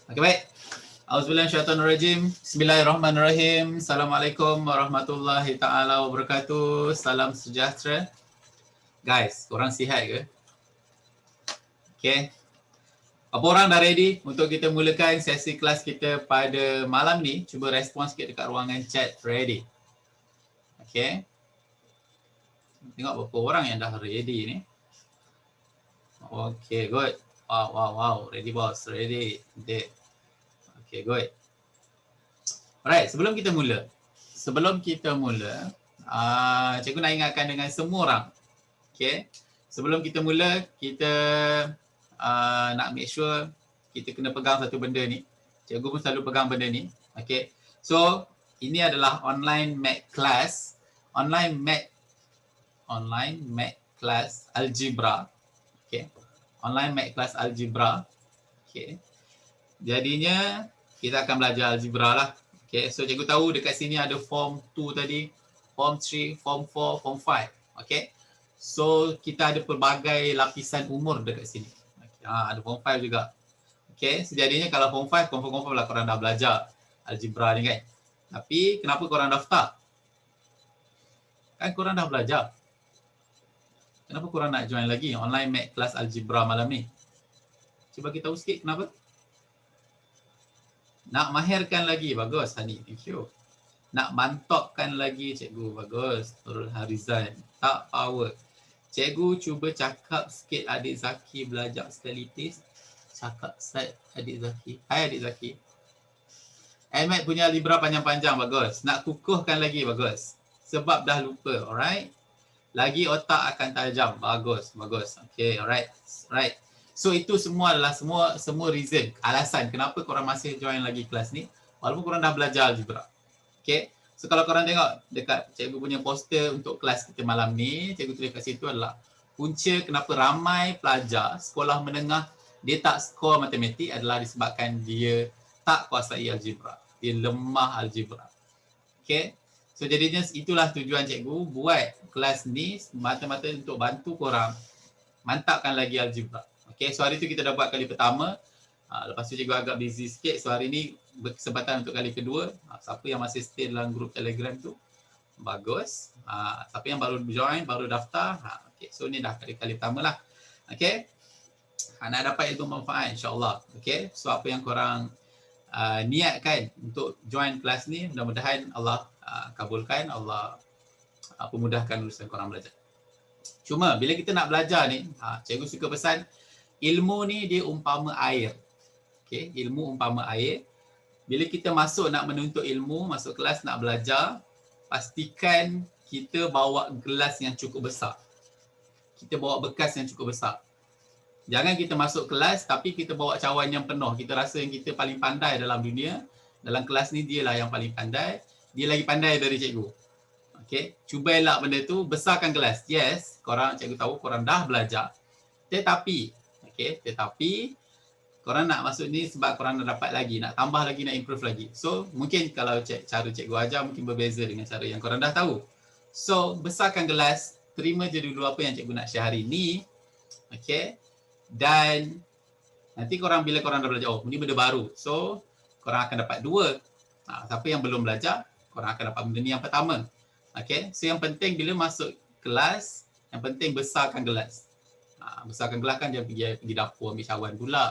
Okey, baik. Auzubillahi Bismillahirrahmanirrahim. Assalamualaikum warahmatullahi taala wabarakatuh. Salam sejahtera. Guys, korang sihat ke? Okey. Apa orang dah ready untuk kita mulakan sesi kelas kita pada malam ni? Cuba respon sikit dekat ruangan chat ready. Okey. Tengok berapa orang yang dah ready ni. Okey, good. Wow. Ready boss, ready. Okay, good. Alright, sebelum kita mula, cikgu nak ingatkan dengan semua orang. Okay, sebelum kita mula, kita nak make sure kita kena pegang satu benda ni. Cikgu pun selalu pegang benda ni. Okay, so ini adalah online math class, online math class algebra. Okay, online math class algebra. Okay, jadinya kita akan belajar algebra lah. Okay, so cikgu tahu dekat sini ada form 2 tadi, form 3, form 4, form 5. Okay, so kita ada pelbagai lapisan umur dekat sini. Okay, ada form 5 juga. Okay, sejadinya kalau form 5, confirm lah korang dah belajar algebra ni kan. Tapi kenapa korang daftar? Kan korang dah belajar. Kenapa korang nak join lagi online math class algebra malam ni? Cuba kita tahu sikit kenapa? Nak mahirkan lagi, bagus Hani, thank you. Nak mantapkan lagi cikgu, bagus Nurul Harizan, tak power. Cikgu cuba cakap sikit adik Zaki belajar sekali please. Cakap set adik Zaki. Hai adik Zaki. Ahmad punya libra panjang-panjang, bagus. Nak kukuhkan lagi, bagus. Sebab dah lupa, alright. Lagi otak akan tajam, bagus. Okay, alright. So itu semua adalah semua reason, alasan kenapa korang masih join lagi kelas ni walaupun korang dah belajar algebra. Okay, so kalau korang tengok dekat cikgu punya poster untuk kelas kita malam ni, cikgu tulis kat situ adalah punca kenapa ramai pelajar sekolah menengah dia tak skor matematik adalah disebabkan dia tak kuasai algebra, dia lemah algebra. Okay, so jadinya itulah tujuan cikgu buat kelas ni mata-mata untuk bantu korang mantapkan lagi algebra. Okay, so hari tu kita dah buat kali pertama. Lepas tu cikgu agak busy sikit. So hari ni berkesempatan untuk kali kedua. Siapa yang masih stay dalam grup Telegram tu, bagus. Siapa yang baru join, baru daftar, okay. So ni dah kali pertama lah. Okay, nak dapat ilmu manfaat insyaAllah. Okay, so apa yang korang niatkan untuk join kelas ni, mudah-mudahan Allah kabulkan, Allah pemudahkan urusan korang belajar. Cuma bila kita nak belajar ni, cikgu suka pesan, ilmu ni dia umpama air. Okay, ilmu umpama air. Bila kita masuk nak menuntut ilmu, masuk kelas nak belajar, pastikan kita bawa gelas yang cukup besar. Kita bawa bekas yang cukup besar. Jangan kita masuk kelas tapi kita bawa cawan yang penuh. Kita rasa yang kita paling pandai dalam dunia. Dalam kelas ni dia lah yang paling pandai. Dia lagi pandai dari cikgu. Okay, cuba elak benda tu, besarkan gelas. Yes, korang, cikgu tahu korang dah belajar. Tetapi korang nak masuk ni sebab korang nak dapat lagi, nak tambah lagi, nak improve lagi. So, mungkin kalau cara cikgu ajar mungkin berbeza dengan cara yang korang dah tahu. So, besarkan gelas, terima je dulu apa yang cikgu nak share hari ni. Okay, dan nanti korang bila korang dah belajar, oh ni benda baru. So, korang akan dapat dua. Siapa yang belum belajar, korang akan dapat benda ni yang pertama. Okay, so yang penting bila masuk kelas, yang penting besarkan gelas. Besarkan gelas kan jangan pergi dapur ambil cawan pula.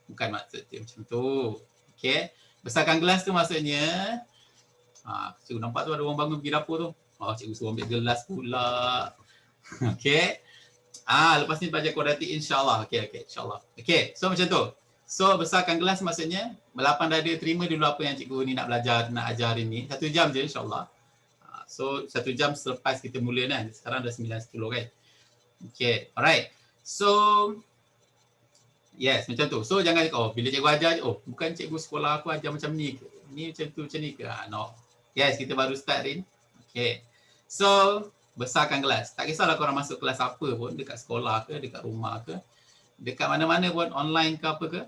Bukan maksud dia macam tu. Okay, besarkan gelas tu maksudnya, cikgu nampak tu ada orang bangun pergi dapur tu. Cikgu suruh ambil gelas pula. Okay, lepas ni belajar kuadratik insyaAllah. Okay, insyaAllah. Okay, so macam tu. So besarkan gelas maksudnya, melapang dada, terima dulu apa yang cikgu ni nak belajar, nak ajar hari ni. 1 jam je insyaAllah. So 1 jam selepas kita mula kan. Sekarang dah 9.10 kan. Okay, alright. So yes, macam tu. So jangan bila cikgu ajar, bukan cikgu sekolah aku ajar macam ni ke? Ni macam tu macam ni ke? No. Yes, kita baru start Rin. Okay. So besarkan gelas. Tak kisahlah korang masuk kelas apa pun, dekat sekolah ke, dekat rumah ke, dekat mana-mana pun, online ke apa ke.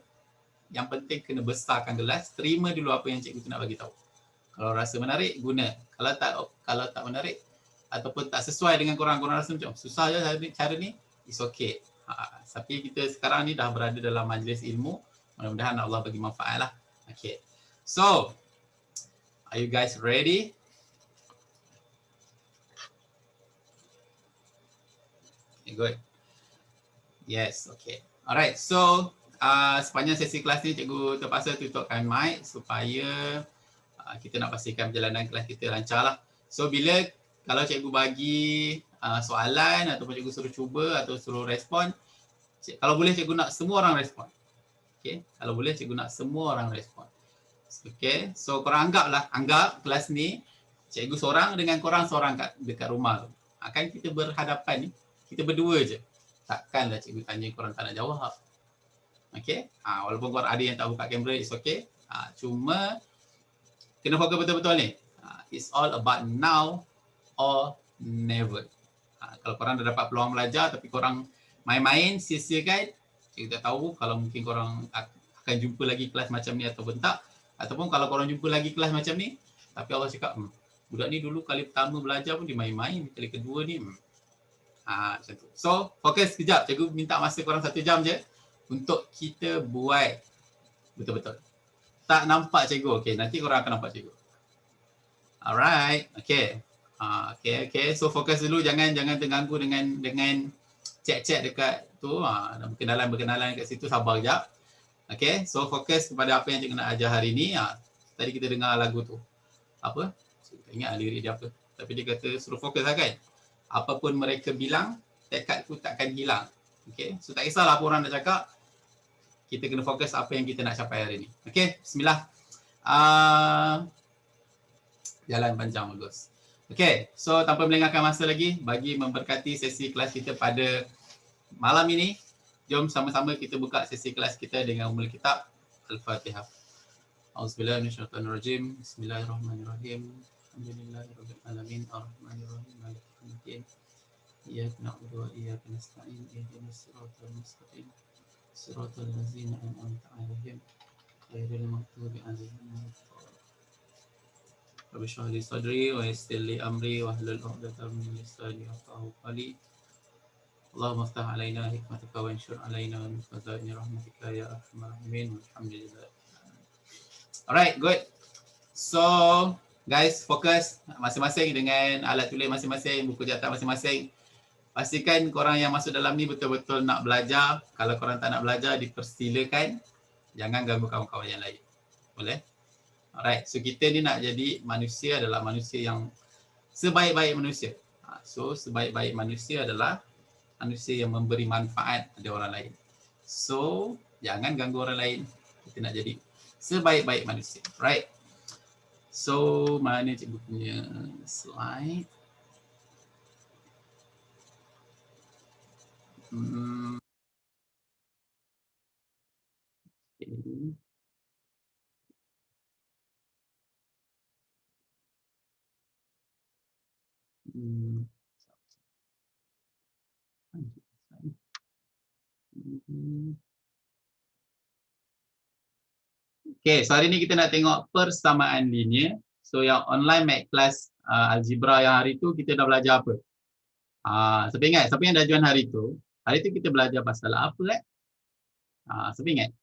Yang penting kena besarkan gelas, terima dulu apa yang cikgu tu nak bagi tahu. Kalau rasa menarik, guna. Kalau tak menarik ataupun tak sesuai dengan korang rasa macam susah je cara ni, it's okay. Tapi kita sekarang ni dah berada dalam majlis ilmu, Mudah-mudahan Allah bagi manfaat lah. Okay. So, are you guys ready? Okay, good. Yes, okay. Alright, so sepanjang sesi kelas ni cikgu terpaksa tutupkan mic supaya kita nak pastikan perjalanan kelas kita lancar lah. So bila kalau cikgu bagi soalan ataupun cikgu suruh cuba atau suruh respon, kalau boleh cikgu nak semua orang respon. Okay, kalau boleh cikgu nak semua orang respon. Okay, so korang anggap kelas ni cikgu seorang dengan korang seorang dekat rumah tu. Kan kita berhadapan ni, kita berdua je. Takkanlah cikgu tanya korang tak nak jawab. Okay, walaupun korang ada yang tak buka kamera, it's okay. Cuma kena fokus betul-betul ni. It's all about now or never. Kalau korang dah dapat peluang belajar tapi korang main-main, sia-siakan, cikgu tak tahu kalau mungkin korang akan jumpa lagi kelas macam ni ataupun tak. Ataupun kalau korang jumpa lagi kelas macam ni, tapi Allah cakap, budak ni dulu kali pertama belajar pun dia main-main, kali kedua ni, macam tu. So, fokus sekejap. Cikgu minta masa korang 1 jam je untuk kita buat betul-betul. Tak nampak cikgu, okay, nanti korang akan nampak cikgu. Alright, okay. Okay. So fokus dulu, jangan terganggu dengan chat-chat dekat tu. Berkenalan kat situ, sabar sekejap. Okay, so fokus kepada apa yang cikgu nak ajar hari ni. Tadi kita dengar lagu tu. Apa? Saya tak ingat lirik dia apa. Tapi dia kata suruh fokus lah kan. Apapun mereka bilang, tekadku takkan hilang. Okay, so tak kisahlah apa orang nak cakap. Kita kena fokus apa yang kita nak capai hari ni. Okay, bismillah. Jalan panjang bagus. Okay, so tanpa melengahkan masa lagi, bagi memberkati sesi kelas kita pada malam ini, jom sama-sama kita buka sesi kelas kita dengan ummul kitab Al-Fatihah. Auzubillahi minasyaitonirrajim. Bismillahirrahmanirrahim. Alhamdulillahirabbil alamin arrahmanirrahim maliki yaumiddin. Iyyaka na'budu wa iyyaka nasta'in. Ihdinas siratal mustaqim. Siratal ladzina an'amta 'alaihim ghairil maghdubi 'alaihim waladdallin. Rabbi shrah li sadri wa yassir li amri wahlul 'uqdatam min lisani yafqahu qawli. Allahumma iftah 'alaina hikmataka wa anshur 'alaina min khaza'ini rahmatika ya arhamar rahimin. Alhamdulillah. Alright, good. So, guys, fokus masing-masing dengan alat tulis masing-masing, buku catatan masing-masing. Pastikan korang yang masuk dalam ni betul-betul nak belajar. Kalau korang tak nak belajar, dipersilakan. Jangan ganggu kawan-kawan yang lain. Boleh? Alright, so kita ni nak jadi manusia adalah manusia yang sebaik-baik manusia. So, sebaik-baik manusia adalah manusia yang memberi manfaat pada orang lain. So, jangan ganggu orang lain. Kita nak jadi sebaik-baik manusia. Right? So, mana cikgu punya slide? Okay. Okay, so hari ni kita nak tengok persamaan linear. So yang online math class algebra yang hari tu kita dah belajar apa? Siapa ingat? Siapa yang dah join hari tu kita belajar pasal apa siapa ingat?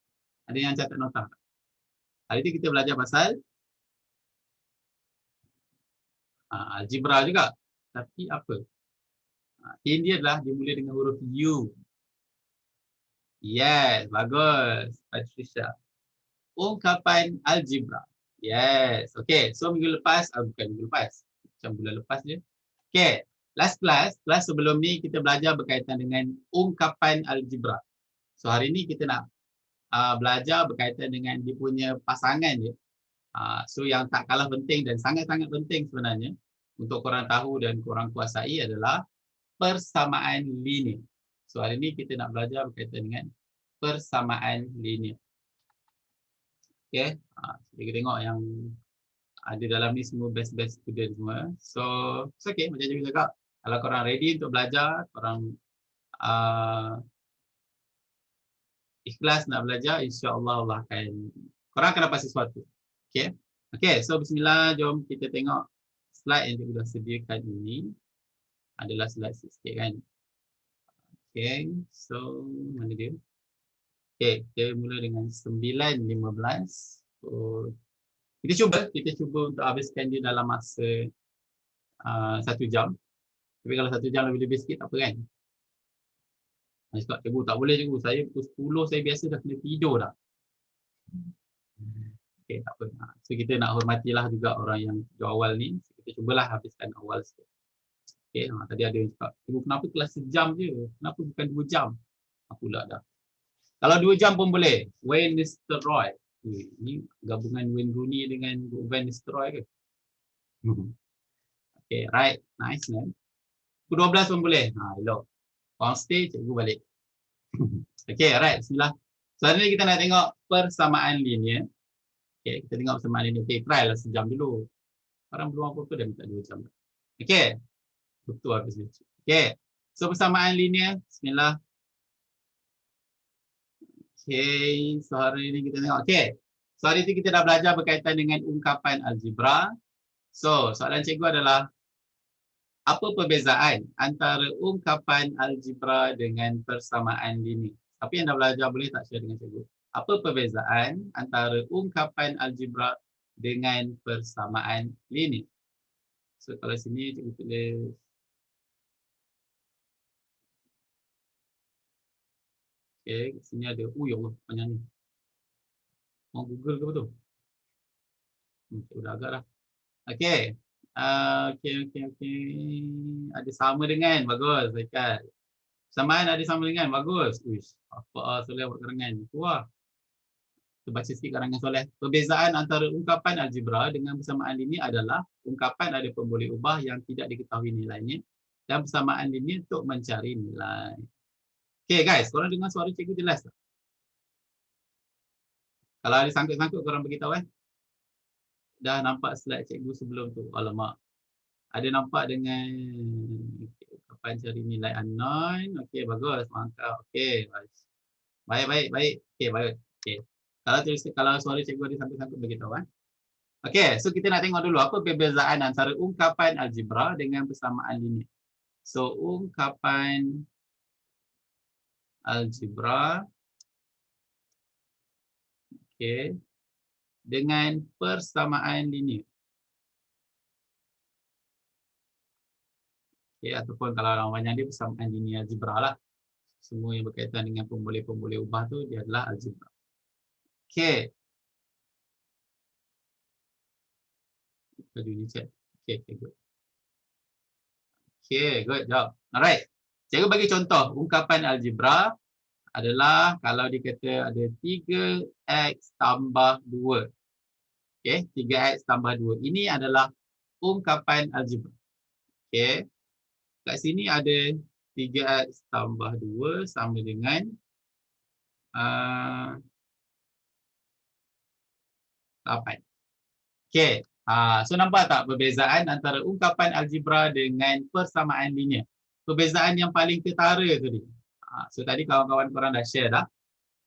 Ada yang catat nota? Hari tu kita belajar pasal algebra juga. Tapi apa? Hint dia adalah dimulai dengan huruf U. Yes, bagus Patricia. Ungkapan algebra. Yes, okay. So minggu lepas, bukan minggu lepas, macam bulan lepas je. Okay, last class sebelum ni kita belajar berkaitan dengan ungkapan algebra. So hari ni kita nak belajar berkaitan dengan dia punya pasangan dia. So yang tak kalah penting dan sangat-sangat penting sebenarnya untuk korang tahu dan korang kuasai adalah persamaan linear. So hari ni kita nak belajar berkaitan dengan persamaan linear. Okay, kita tengok yang ada dalam ni semua best student semua. So, it's okay, macam cikgu cakap. Kalau korang ready untuk belajar, korang ikhlas nak belajar, insya-Allah Allah akan, korang akan dapat sesuatu. Okay, okay. So bismillah, jom kita tengok slide yang cikgu dah sediakan ini. Adalah slide sikit kan. Okay, so mana dia? Okey, kita mula dengan 9:15. So, kita cuba untuk habiskan dia dalam masa 1 jam. Tapi kalau 1 jam lebih-lebih sikit tak apa kan? Dia cakap, "Cikgu tak boleh cikgu, saya pukul 10 saya biasa dah kena tidur dah." Okey, tak apa. So kita nak hormatilah juga orang yang tujuan awal ni. So, kita cubalah habiskan awal sikit. Okey, tadi ada yang cakap, "Cikgu kenapa kelas sejam je? Kenapa bukan 2 jam?" Aku pula dah. Kalau 2 jam pun boleh. Wayne Nistelrooy. Ni gabungan Wayne Rooney dengan Van Nistelrooy ke? Okey, right. Nice man. Pukul 12 pun boleh. Elok. Korang stay, cikgu balik. Okey, alright. Bismillah. So, hari ni kita nak tengok persamaan linear. Okey, kita tengok persamaan linear. Okey, try lah sejam dulu. Orang belum apa-apa dah minta 2 jam. Okey. Betul habis ni. Okey. So, persamaan linear. Bismillah. Okey, so hari ni kita tengok. Okey. So, hari ni kita dah belajar berkaitan dengan ungkapan algebra. So, soalan cikgu adalah apa perbezaan antara ungkapan algebra dengan persamaan linear? Siapa yang dah belajar boleh tak share dengan cikgu? Apa perbezaan antara ungkapan algebra dengan persamaan linear? So kalau sini cikgu tulis. Okey, sini ada. Ya Allah, banyak ni. Mau Google ke betul? Cikgu dah agak dah. Okey. Okey. Ada sama dengan. Bagus, Zaikal. Persamaan ada sama dengan. Bagus. Uish, apa Soleh buat karangan. Wah. Kita baca sikit karangan Soleh. Perbezaan antara ungkapan algebra dengan persamaan linear adalah ungkapan ada pemboleh ubah yang tidak diketahui nilainya dan persamaan linear untuk mencari nilai. Okay guys, korang dengar suara cikgu jelas tak? Kalau ada sangkut-sangkut korang beritahu Dah nampak slide cikgu sebelum tu. Alamak. Ada nampak dengan ungkapan cari nilai unknown. Okey, bagus. Mantap. Okey, baik. Okey, baik. Okey. Kalau suara cikgu ada sangkut-sangkut beritahu Okey, so kita nak tengok dulu apa perbezaan antara ungkapan algebra dengan persamaan linear. So, ungkapan algebra okey dengan persamaan linear. Okey, ataupun kalau orang banyak dia persamaan linear algebra lah. Semua yang berkaitan dengan pemboleh-pemboleh ubah tu dia adalah algebra. Okey. Kita ni check. Okey, good. Okey, good job. Alright. Cikgu bagi contoh ungkapan algebra adalah kalau dikata ada 3x tambah 2. Okey, 3x tambah 2. Ini adalah ungkapan algebra. Okey. Kat sini ada 3x tambah 2 sama dengan 8. Okey. So nampak tak perbezaan antara ungkapan algebra dengan persamaan linear? Perbezaan yang paling ketara tadi. So tadi kawan-kawan korang dah share dah.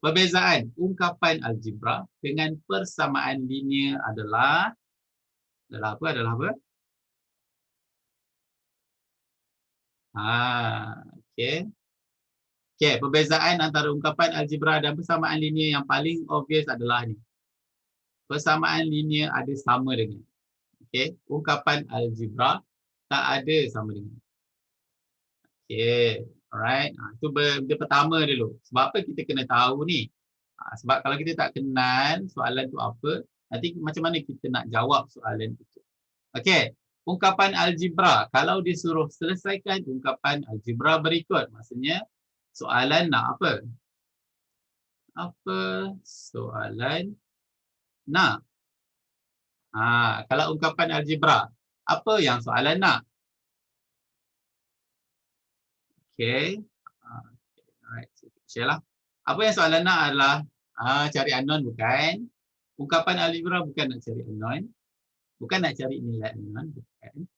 Perbezaan ungkapan algebra dengan persamaan linear adalah apa? Okey. Okey, perbezaan antara ungkapan algebra dan persamaan linear yang paling obvious adalah ni. Persamaan linear ada sama dengan. Okey, ungkapan algebra tak ada sama dengan. Okey, alright. Itu benda pertama dulu. Sebab apa kita kena tahu ni? Sebab kalau kita tak kenal soalan tu apa, nanti macam mana kita nak jawab soalan itu. Okey, ungkapan algebra. Kalau disuruh selesaikan ungkapan algebra berikut, maksudnya soalan nak apa? Apa soalan nak? Kalau ungkapan algebra, apa yang soalan nak? Okey. Alright, share lah. Apa yang soalan nak adalah cari unknown bukan? Ungkapan algebra bukan nak cari unknown. Bukan nak cari nilai unknown, bukan.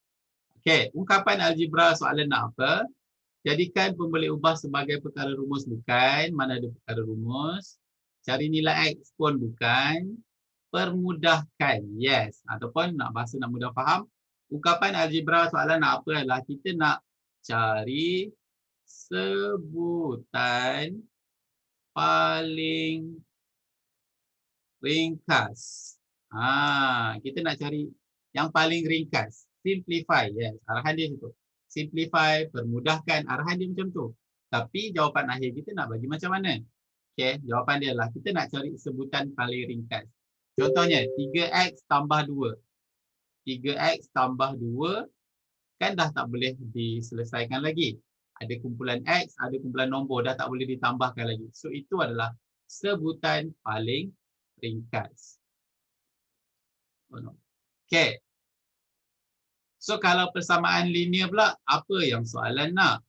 Okey, ungkapan algebra soalan nak apa? Jadikan pemboleh ubah sebagai perkara rumus bukan? Mana ada perkara rumus? Cari nilai X pun bukan. Permudahkan, yes. Ataupun nak bahasa nak mudah faham, ungkapan algebra soalan nak apa adalah kita nak cari sebutan paling ringkas. Kita nak cari yang paling ringkas. Simplify, yes. Arahan dia itu. Simplify, permudahkan. Arahan dia macam tu. Tapi jawapan akhir kita nak bagi macam mana? Okay, jawapan dia adalah kita nak cari sebutan paling ringkas. Contohnya, 3x tambah 2. 3x tambah 2 kan dah tak boleh diselesaikan lagi. Ada kumpulan X, ada kumpulan nombor, dah tak boleh ditambahkan lagi. So, itu adalah sebutan paling ringkas. Okay. So, kalau persamaan linear pula, apa yang soalan nak?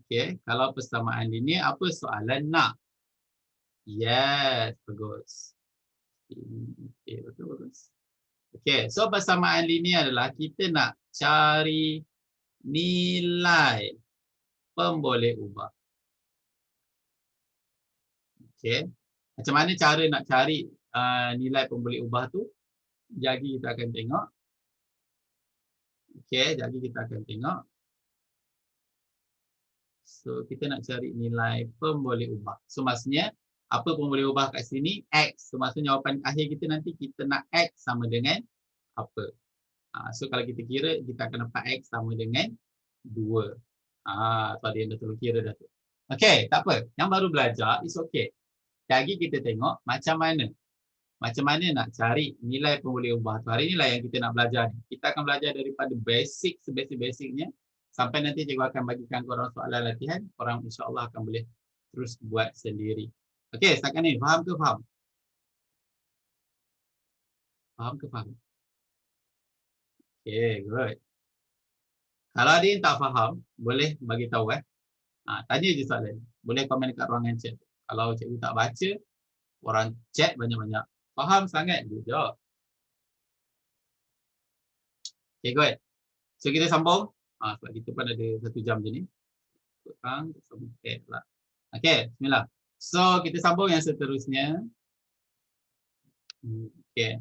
Okay. Kalau persamaan linear, apa soalan nak? Yes, bagus. Okay, betul, bagus. Okay, so persamaan linear adalah kita nak cari nilai pemboleh ubah. Okay. Macam mana cara nak cari nilai pemboleh ubah tu? Jadi kita akan tengok. Okay, jadi kita akan tengok. So, kita nak cari nilai pemboleh ubah. So, maksudnya, apa pemboleh ubah kat sini? X. So, maksudnya jawapan akhir kita nanti kita nak X sama dengan apa? So, kalau kita kira, kita akan dapat X sama dengan 2. Tu ada yang dah tolong kira dah tu. Okay, tak apa. Yang baru belajar, it's okay. Lagi kita tengok macam mana. Macam mana nak cari nilai pemboleh ubah tu. Hari inilah yang kita nak belajar. Kita akan belajar daripada basic, sebasic-basicnya. Sampai nanti cikgu akan bagikan korang soalan latihan. Korang insyaAllah akan boleh terus buat sendiri. Okay, setakat ni. Faham ke faham? Faham ke faham? Okay, good. Kalau ada yang tak faham, boleh bagi tahu. Tanya je soalan. Boleh komen dekat ruangan chat. Kalau cikgu tak baca, orang chat banyak-banyak. Faham sangat, dia jawab. Okay, good. So, kita sambung. Sebab kita pun ada 1 jam je ni. Okay, bismillah. So, kita sambung yang seterusnya. Okay.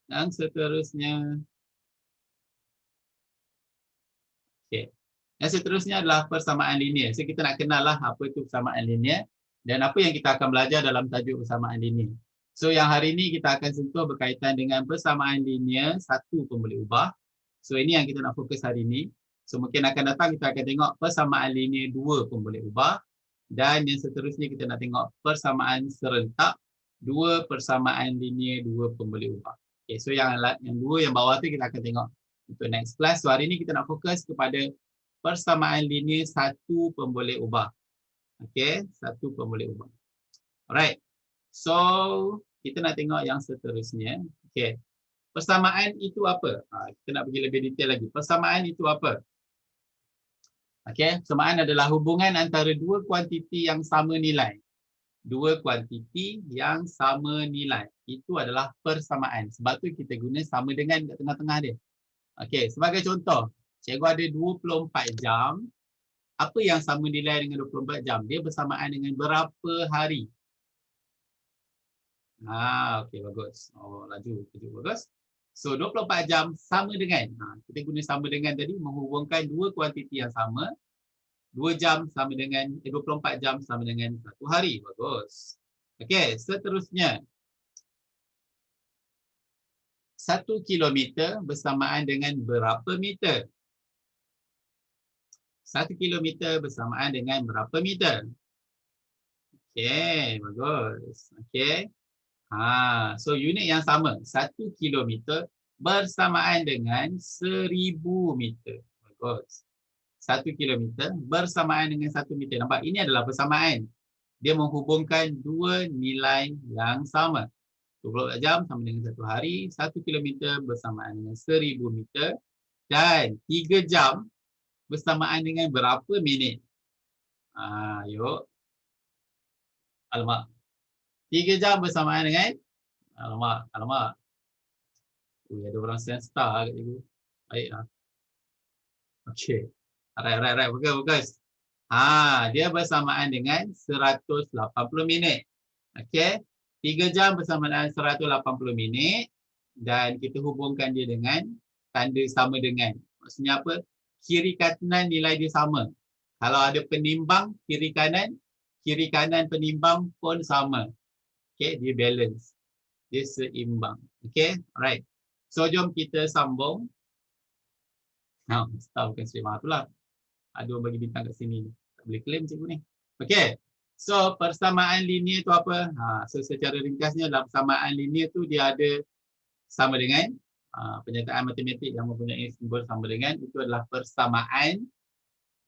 Yang seterusnya. Okay. Yang seterusnya adalah persamaan linear. So, kita nak kenal lah apa itu persamaan linear dan apa yang kita akan belajar dalam tajuk persamaan linear. So, yang hari ini kita akan sentuh berkaitan dengan persamaan linear satu pemboleh ubah. So, ini yang kita nak fokus hari ini. So, mungkin akan datang kita akan tengok persamaan linear 2 pemboleh ubah. Dan yang seterusnya kita nak tengok persamaan serentak 2 persamaan linear 2 pemboleh ubah. Okay, so yang dua yang bawah tu kita akan tengok untuk next class. So, hari ini kita nak fokus kepada persamaan linear satu pemboleh ubah. Okay, satu pemboleh ubah. Alright. So, kita nak tengok yang seterusnya. Okay. Persamaan itu apa? Kita nak pergi lebih detail lagi. Persamaan itu apa? Okay. Persamaan adalah hubungan antara dua kuantiti yang sama nilai. Dua kuantiti yang sama nilai. Itu adalah persamaan. Sebab tu kita guna sama dengan kat tengah-tengah dia. Okay. Sebagai contoh, cikgu ada 24 jam. Apa yang sama nilai dengan 24 jam? Dia bersamaan dengan berapa hari? Okey, bagus. Laju. Bagus. So, 24 jam sama dengan. Kita guna sama dengan tadi menghubungkan dua kuantiti yang sama. 2 jam sama dengan 24 jam sama dengan 1 hari. Bagus. Okey, seterusnya. 1 kilometer bersamaan dengan berapa meter? 1 kilometer bersamaan dengan berapa meter? Okey, bagus. Okey. So unit yang sama, 1 kilometer bersamaan dengan 1000 meter. Bagus. 1 kilometer bersamaan dengan 1 meter. Nampak? Ini adalah persamaan. Dia menghubungkan dua nilai yang sama. 24 jam sama dengan 1 hari, 1 kilometer bersamaan dengan 1000 meter dan 3 jam bersamaan dengan berapa minit? Yuk. Alamak. 3 jam bersamaan dengan alamak. Ada orang star kat cikgu. Baiklah. Okey. Alright. Bagus. Dia bersamaan dengan 180 minit. Okey. 3 jam bersamaan dengan 180 minit dan kita hubungkan dia dengan tanda sama dengan. Maksudnya apa? Kiri kanan nilai dia sama. Kalau ada penimbang kiri kanan penimbang pun sama. Okay, dia balance. Dia seimbang. Okay, alright. So, jom kita sambung. Tahu kan seimbang tu lah. Ada orang bagi bintang kat sini. Tak boleh claim cikgu ni. Okay. So, persamaan linear tu apa? So, secara ringkasnya dalam persamaan linear tu dia ada sama dengan penyertaan matematik yang mempunyai simbol sama dengan. Itu adalah persamaan.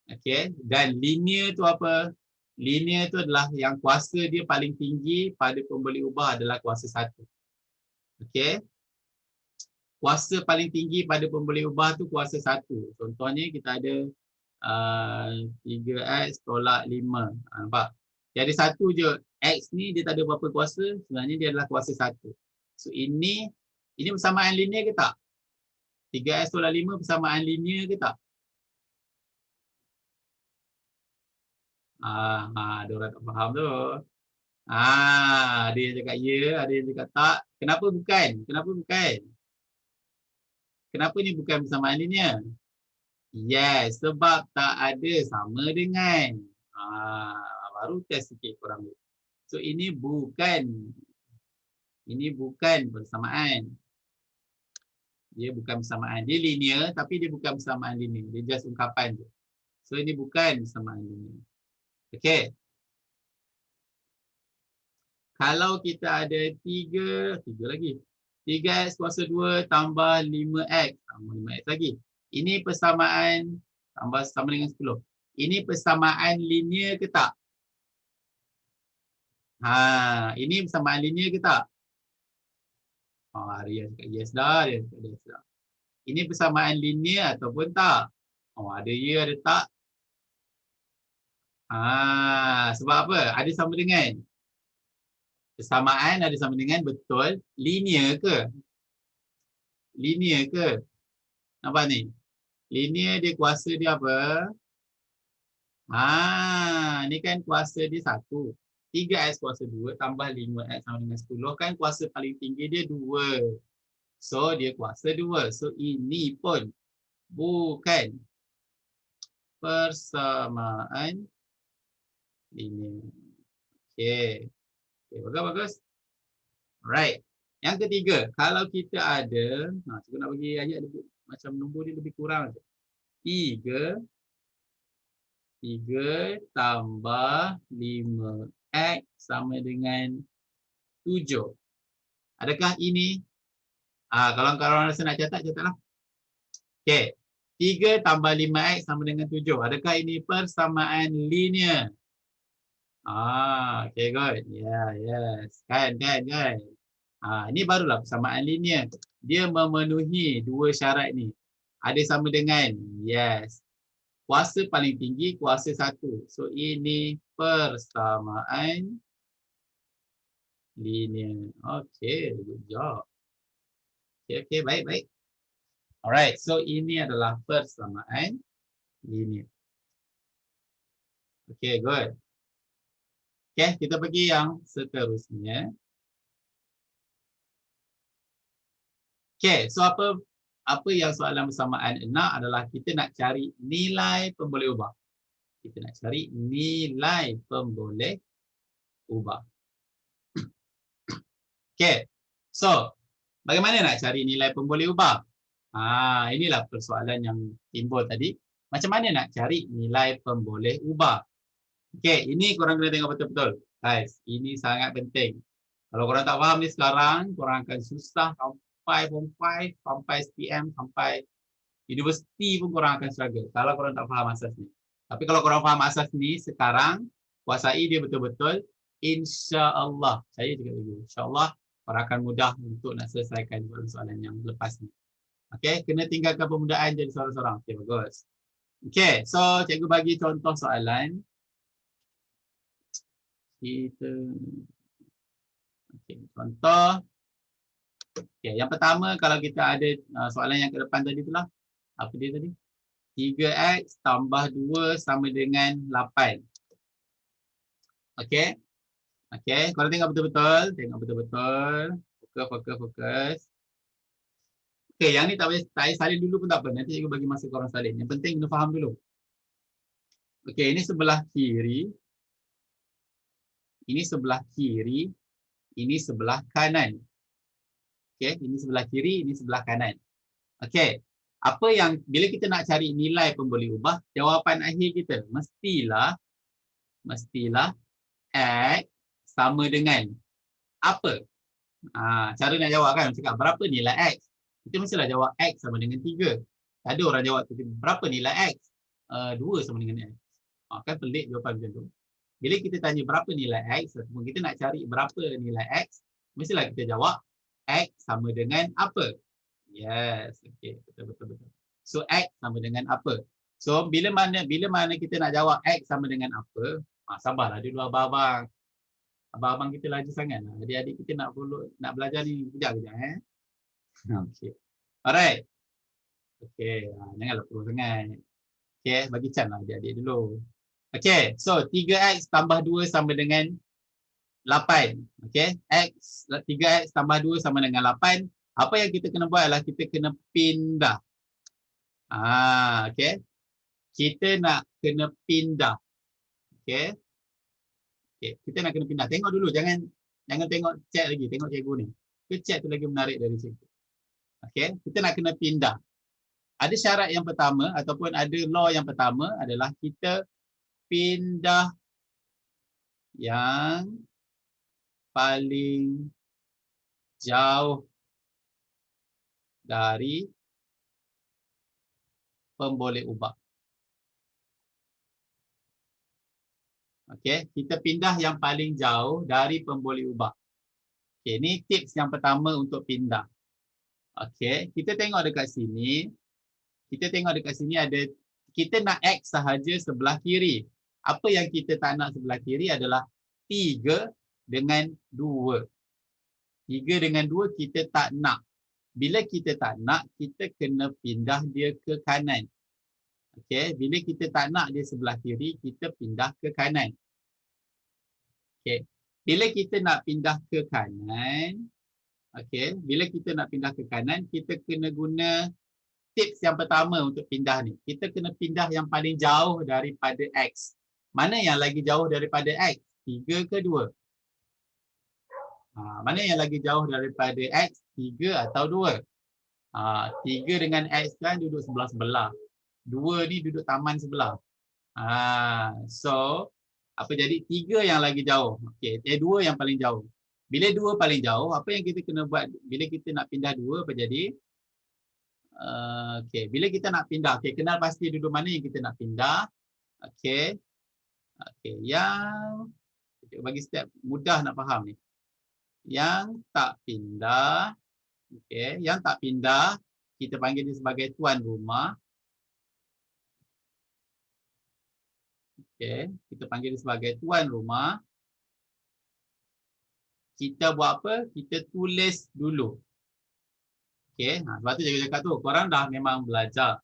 Okay. Dan linear tu apa? Linear tu adalah yang kuasa dia paling tinggi pada pemboleh ubah adalah kuasa 1. Okay. Kuasa paling tinggi pada pemboleh ubah tu kuasa 1. Contohnya kita ada 3x tolak 5. Nampak? Dia ada satu je. X ni dia tak ada berapa kuasa. Sebenarnya dia adalah kuasa 1. So ini persamaan linear ke tak? 3x tolak 5 persamaan linear ke tak? Ada orang tak faham tu. Ada yang cakap ya, ada yang cakap tak. Kenapa bukan? Kenapa bukan? Kenapa ni bukan persamaan linear? Yes, sebab tak ada sama dengan. Baru test sikit korang. So ini bukan persamaan. Dia bukan persamaan. Dia linear tapi dia bukan persamaan linear. Dia just ungkapan je. So ini bukan persamaan linear. Okay. Kalau kita ada 3 lagi. 3x kuasa 2 tambah 5x. Tambah 5x lagi. Ini persamaan tambah sama dengan 10. Ini persamaan linear ke tak? Ini persamaan linear ke tak? Dia cakap yes dah. Dia cakap yes dah. Ini persamaan linear ataupun tak? Ada ya, ada tak? Sebab apa? Ada sama dengan. Persamaan ada sama dengan betul. Linear ke? Linear ke? Nampak ni? Linear dia kuasa dia apa? Ni kan kuasa dia 1. 3x kuasa 2 tambah 5x sama dengan 10 kan kuasa paling tinggi dia 2. So dia kuasa 2. So ini pun bukan persamaan linear. Okay. Bagus. Alright. Yang ketiga, kalau kita ada, cikgu nak bagi ayat lebih, macam nombor dia lebih kurang. 3 tambah 5x sama dengan 7. Adakah ini? Kalau korang rasa nak catatlah. Okay. 3 tambah 5x sama dengan 7. Adakah ini persamaan linear? Okay, good. Yes. Kan. Ini barulah persamaan linear. Dia memenuhi 2 syarat ni. Ada sama dengan. Yes. Kuasa paling tinggi, kuasa 1. So, ini persamaan linear. Okay, good job. Okay, baik. Alright, so ini adalah persamaan linear. Okay, good. Okay, kita pergi yang seterusnya. Okay, so apa yang soalan bersamaan nak adalah kita nak cari nilai pemboleh ubah. Kita nak cari nilai pemboleh ubah. Okay, so bagaimana nak cari nilai pemboleh ubah? Inilah persoalan yang timbul tadi. Macam mana nak cari nilai pemboleh ubah? Okay, ini korang kena tengok betul-betul. Guys, ini sangat penting. Kalau korang tak faham ni sekarang, korang akan susah sampai Form 5, sampai SPM, sampai universiti pun korang akan struggle. Kalau korang tak faham asas ni. Tapi kalau korang faham asas ni sekarang, kuasai dia betul-betul, insya-Allah. Saya juga dulu. Insya-Allah, korang akan mudah untuk nak selesaikan soalan-soalan yang lepas ni. Okay, kena tinggalkan pemudaan jadi seorang-seorang. Okay, bagus. Okay, so cikgu bagi contoh soalan. Contoh. Okay, yang pertama kalau kita ada soalan yang ke depan tadi itulah. Apa dia tadi? 3x tambah 2 sama dengan 8. Okay. Okay, korang tengok betul-betul. Tengok betul-betul. Fokus. Okay, yang ni tak payah salin dulu pun tak apa. Nanti cikgu bagi masa korang salin. Yang penting kena faham dulu. Okey, ini sebelah kiri. Ini sebelah kiri. Ini sebelah kanan. Okey, ini sebelah kiri, ini sebelah kanan. Okey. Apa yang bila kita nak cari nilai pemboleh ubah, jawapan akhir kita mestilah X sama dengan apa? Cara nak jawab kan, cakap berapa nilai X? Kita mestilah jawab X sama dengan 3. Ada orang jawab berapa nilai X? 2 sama dengan X. Kan pelik jawapan macam tu. Bila kita tanya berapa nilai X, ataupun kita nak cari berapa nilai X, mestilah kita jawab X sama dengan apa? Yes, okey, betul. So X sama dengan apa? So bila mana kita nak jawab X sama dengan apa? Sabarlah dulu abang-abang. Abang-abang kita laju sangat. Adik-adik kita nak belajar ni kejap-kejap Okey. Alright. Okey, janganlah perlu sangat. Okey, bagi chance lah adik-adik dulu. Okey, so 3X tambah 2 sama dengan 8. Okey, 3X tambah 2 sama dengan 8. Apa yang kita kena buat adalah kita kena pindah. Okey. Kita nak kena pindah. Okey. Okey, kita nak kena pindah. Tengok dulu, jangan tengok chat lagi, tengok cikgu ni. Chat tu lagi menarik dari cikgu. Okey, kita nak kena pindah. Ada syarat yang pertama ataupun ada law yang pertama adalah kita pindah yang paling jauh dari pemboleh ubah. Okey, kita pindah yang paling jauh dari pemboleh ubah. Okey, ini tips yang pertama untuk pindah. Okey, kita tengok dekat sini. Ada kita nak X sahaja sebelah kiri. Apa yang kita tak nak sebelah kiri adalah 3 dengan 2. 3 dengan 2 kita tak nak. Bila kita tak nak, kita kena pindah dia ke kanan. Okey, bila kita tak nak dia sebelah kiri, kita pindah ke kanan. Okey. Bila kita nak pindah ke kanan, kita kena guna tips yang pertama untuk pindah ni. Kita kena pindah yang paling jauh daripada X. Mana yang lagi jauh daripada X? 3 ke 2? Mana yang lagi jauh daripada X? 3 atau 2? 3 dengan X kan duduk sebelah-sebelah. 2 ni duduk taman sebelah. So, apa jadi? 3 yang lagi jauh. Okey, 2 yang paling jauh. Bila 2 paling jauh, apa yang kita kena buat bila kita nak pindah 2 apa jadi? Okey, bila kita nak pindah, kenal pasti duduk mana yang kita nak pindah. Okey. Yang bagi step mudah nak faham ni. Yang tak pindah, kita panggil dia sebagai tuan rumah. Okey, kita panggil dia sebagai tuan rumah. Kita buat apa? Kita tulis dulu. Okey, sebab tu cikgu cakap tu, korang dah memang belajar.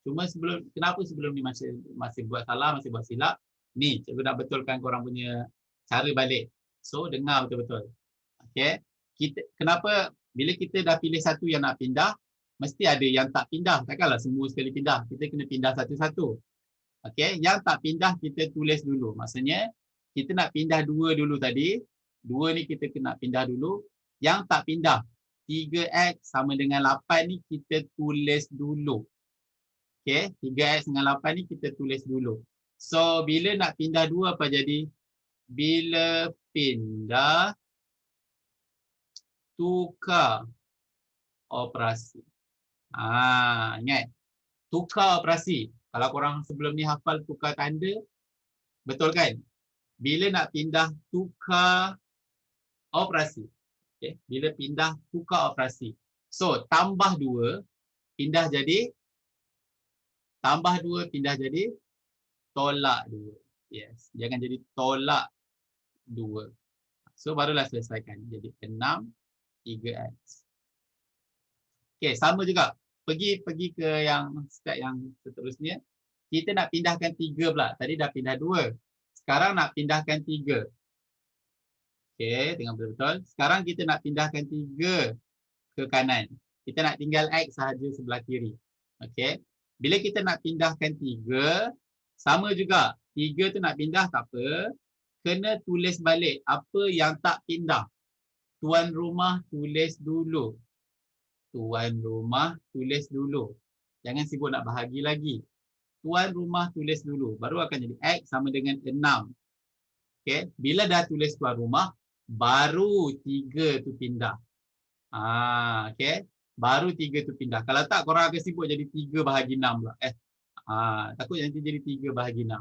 Cuma kenapa sebelum ni masih buat salah, masih buat silap? Ni, cikgu nak betulkan korang punya cara balik. So, dengar betul-betul. Okey, kenapa bila kita dah pilih satu yang nak pindah, mesti ada yang tak pindah. Takkanlah semua sekali pindah. Kita kena pindah satu-satu. Okey, yang tak pindah kita tulis dulu. Maksudnya, kita nak pindah 2 dulu tadi. 2 ni kita kena pindah dulu. Yang tak pindah, 3X sama dengan 8 ni kita tulis dulu. Okey, 3X dengan 8 ni kita tulis dulu. So, bila nak pindah 2 apa jadi? Bila pindah, tukar operasi. Ingat. Tukar operasi. Kalau korang sebelum ni hafal tukar tanda, betul kan? Bila nak pindah, tukar operasi. Okay. Bila pindah, tukar operasi. So, tambah 2, pindah jadi tolak 2. Yes. Jangan jadi tolak 2. So, barulah selesaikan. Jadi 6, 3X. Okay, sama juga. Pergi ke yang step yang seterusnya. Kita nak pindahkan 3 pula. Tadi dah pindah 2. Sekarang nak pindahkan 3. Okey, tengok betul-betul. Sekarang kita nak pindahkan 3 ke kanan. Kita nak tinggal X sahaja sebelah kiri. Okey. Bila kita nak pindahkan 3, Sama juga. 3 tu nak pindah tak apa. Kena tulis balik apa yang tak pindah. Tuan rumah tulis dulu. Tuan rumah tulis dulu. Jangan sibuk nak bahagi lagi. Tuan rumah tulis dulu. Baru akan jadi X sama dengan 6. Okay. Bila dah tulis tuan rumah, baru 3 tu pindah. Okay. Baru 3 tu pindah. Kalau tak, korang akan sibuk jadi 3 bahagi 6 pula. Takut nanti jadi 3 bahagi 6.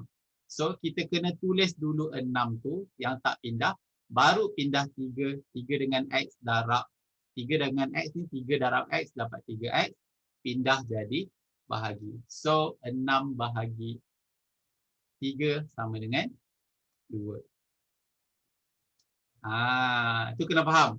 So, kita kena tulis dulu 6 tu yang tak pindah. Baru pindah 3. 3 dengan X darab. 3 dengan X ni 3 darab X dapat 3X. Pindah jadi bahagi. So, 6 bahagi 3 sama dengan 2. Itu kena faham.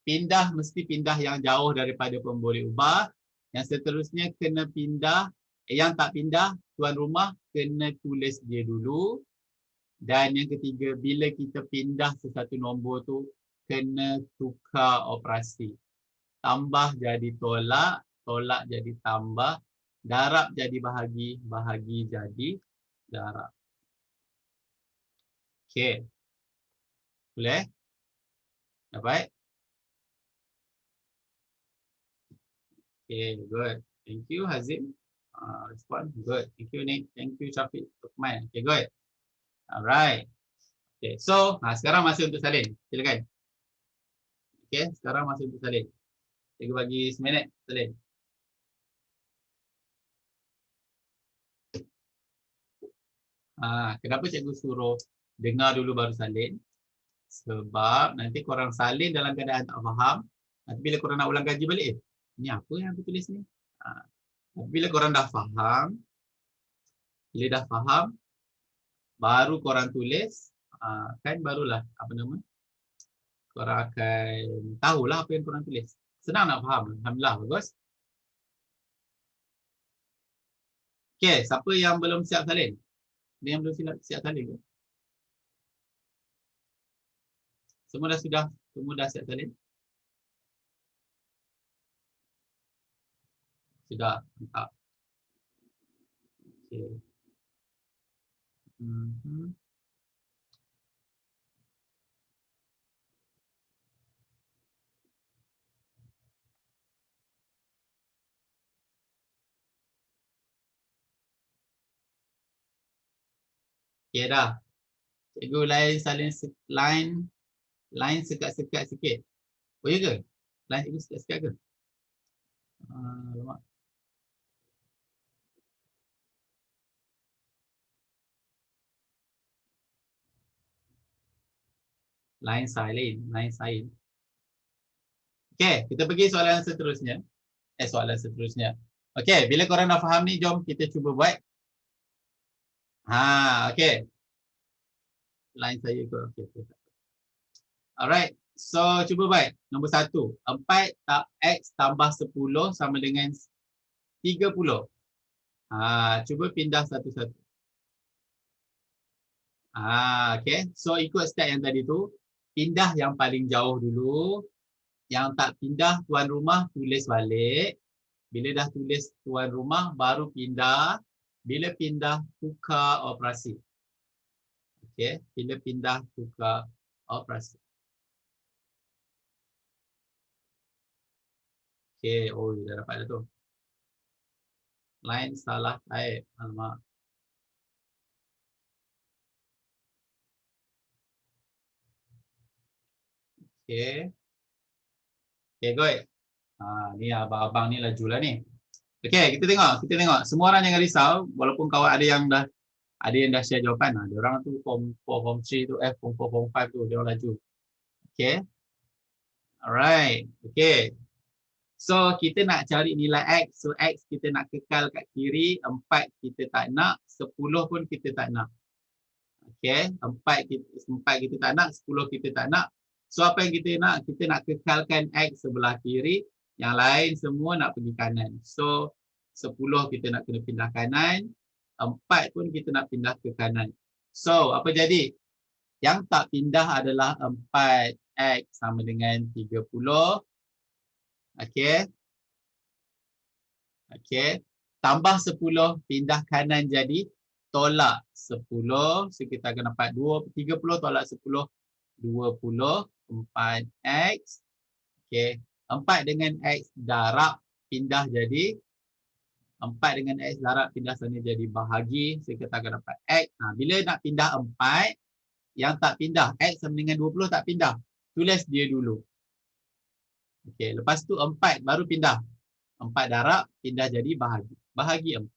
Pindah mesti pindah yang jauh daripada pemboleh ubah. Yang seterusnya kena pindah. Yang tak pindah, tuan rumah kena tulis dia dulu. Dan yang ketiga, bila kita pindah sesuatu nombor tu, kena tukar operasi. Tambah jadi tolak, tolak jadi tambah, darab jadi bahagi, bahagi jadi darab. Okey. Boleh? Dapat? Okay, good. Thank you, Hazim. Respond. Good. Thank you, Nick. Thank you, Syafiq. Tukman. Okay, good. Alright. Okay, so sekarang masa untuk salin. Silakan. Okay, sekarang masa untuk salin. Cikgu bagi seminit salin. Kenapa cikgu suruh dengar dulu baru salin? Sebab nanti korang salin dalam keadaan tak faham. Nanti bila korang nak ulang kaji balik, ni apa yang aku tulis ni? Bila korang dah faham, baru korang tulis, kan barulah apa nama? Korang akan tahulah apa yang korang tulis. Senang nak faham. Alhamdulillah, bagus. Okay, siapa yang belum siap salin? Ada yang belum siap salin ke? Semua dah siap salin? Sudah, mantap. Okay. Okay dah. Cikgu line sekat-sekat sikit. Oh ya ke? Line cikgu sekat-sekat ke? Alamak. Line silent. Okay, kita pergi soalan seterusnya. Okay, bila korang dah faham ni, jom kita cuba buat. Okay. Line saya ke? Okay. Alright, so cuba buat. Nombor 1. 4 X tambah 10 sama dengan 30. Cuba pindah satu-satu. Okay, so ikut step yang tadi tu. Pindah yang paling jauh dulu. Yang tak pindah, tuan rumah tulis balik. Bila dah tulis tuan rumah, baru pindah. Bila pindah, tukar operasi. Okay, bila pindah, tukar operasi. Okay, oh dah dapat dah tu. Line salah type. Alamak. Okay. Okay, good. Ni abang-abang ni lajulah ni. Okay, kita tengok. Semua orang jangan risau. Walaupun kawan ada yang dah share jawapan. Dia orang tu form 4, form 3 tu, form 4, form 5 tu, dia orang laju. Okay. Alright. Okay. So, kita nak cari nilai X. So, X kita nak kekal kat kiri. 4 kita tak nak. 10 pun kita tak nak. Okay. 4 kita tak nak. 10 kita tak nak. So, apa yang kita nak? Kita nak kekalkan X sebelah kiri. Yang lain semua nak pergi kanan. So, 10 kita nak kena pindah kanan. 4 pun kita nak pindah ke kanan. So, apa jadi? Yang tak pindah adalah 4X sama dengan 30. Okey. Okey. Tambah 10, pindah kanan jadi tolak 10. So kita akan dapat 30 tolak 10, 20. 4x. Okey. 4 dengan x darab pindah jadi 4 dengan x darab pindah sana jadi bahagi. So kita akan dapat x. Bila nak pindah 4, yang tak pindah, x sama dengan 20 tak pindah. Tulis dia dulu. Okey, lepas tu 4 baru pindah. 4 darab pindah jadi bahagi. Bahagi 4.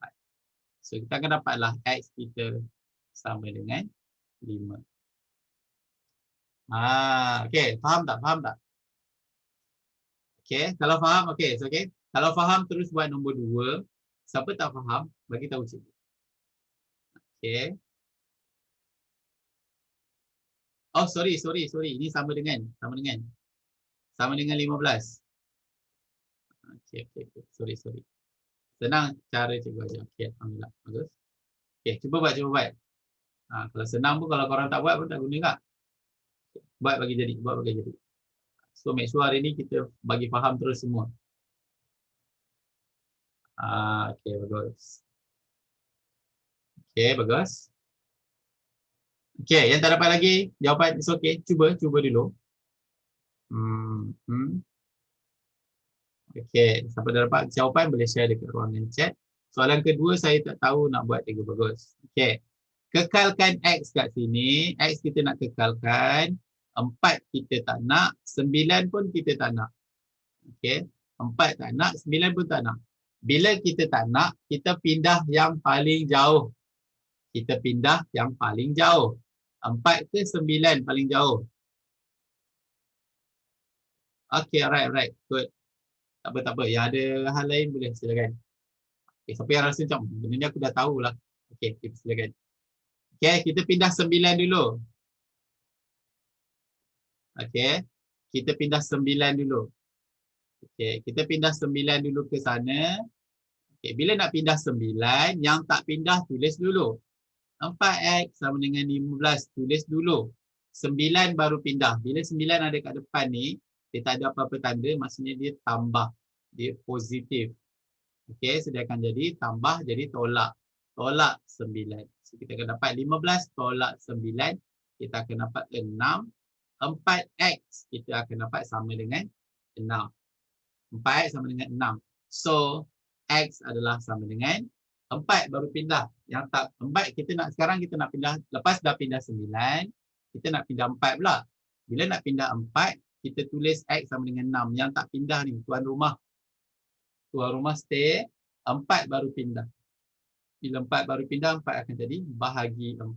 So kita akan dapatlah x kita sama dengan 5. Okey, faham tak? Faham tak? Okey, kalau faham, okey. So, okey. Kalau faham terus buat nombor 2. Siapa tak faham, bagi tahu cikgu. Okey. Oh, sorry. Ini sama dengan 15. Okey. Sorry. Senang cara cikgu ajar. Okey, alhamdulillah. Bagus. Okey, cuba buat. Kalau senang pun kalau korang tak buat pun tak guna tak? Buat bagi jadi. So make sure hari ni kita bagi faham terus semua. Okey, bagus. Okey, yang tak dapat lagi jawapan is okey. Cuba dulu. Okey, siapa dah dapat jawapan boleh share dekat ruangan chat. Soalan kedua saya tak tahu nak buat cikgu bagus. Okey. Kekalkan x kat sini. X kita nak kekalkan. 4 kita tak nak. 9 pun kita tak nak. Okey. 4 tak nak. 9 pun tak nak. Bila kita tak nak, kita pindah yang paling jauh. 4 ke 9 paling jauh. Okey, alright. Good. Tak apa. Yang ada hal lain boleh silakan. Okay, siapa yang rasa macam benda ni aku dah tahulah. Okey, silakan. Okey, kita pindah 9 dulu. Okey. Kita pindah 9 dulu. Okey, kita pindah 9 dulu ke sana. Okey, bila nak pindah 9, yang tak pindah tulis dulu. 4x sama dengan 15, tulis dulu. 9 baru pindah. Bila 9 ada kat depan ni, dia tak ada apa-apa tanda, maksudnya dia tambah. Dia positif. Okey, so dia akan jadi tambah, jadi tolak. Tolak 9. So kita akan dapat 15 tolak 9. Kita akan dapat 6. 4x kita akan dapat sama dengan 6. 4x sama dengan 6. So, x adalah sama dengan 4 baru pindah. Yang tak 4 kita nak sekarang kita nak pindah. Lepas dah pindah 9, kita nak pindah 4 pula. Bila nak pindah 4, kita tulis x sama dengan 6. Yang tak pindah ni, tuan rumah. Tuan rumah stay, 4 baru pindah. Bila 4 baru pindah, 4 akan jadi bahagi 4.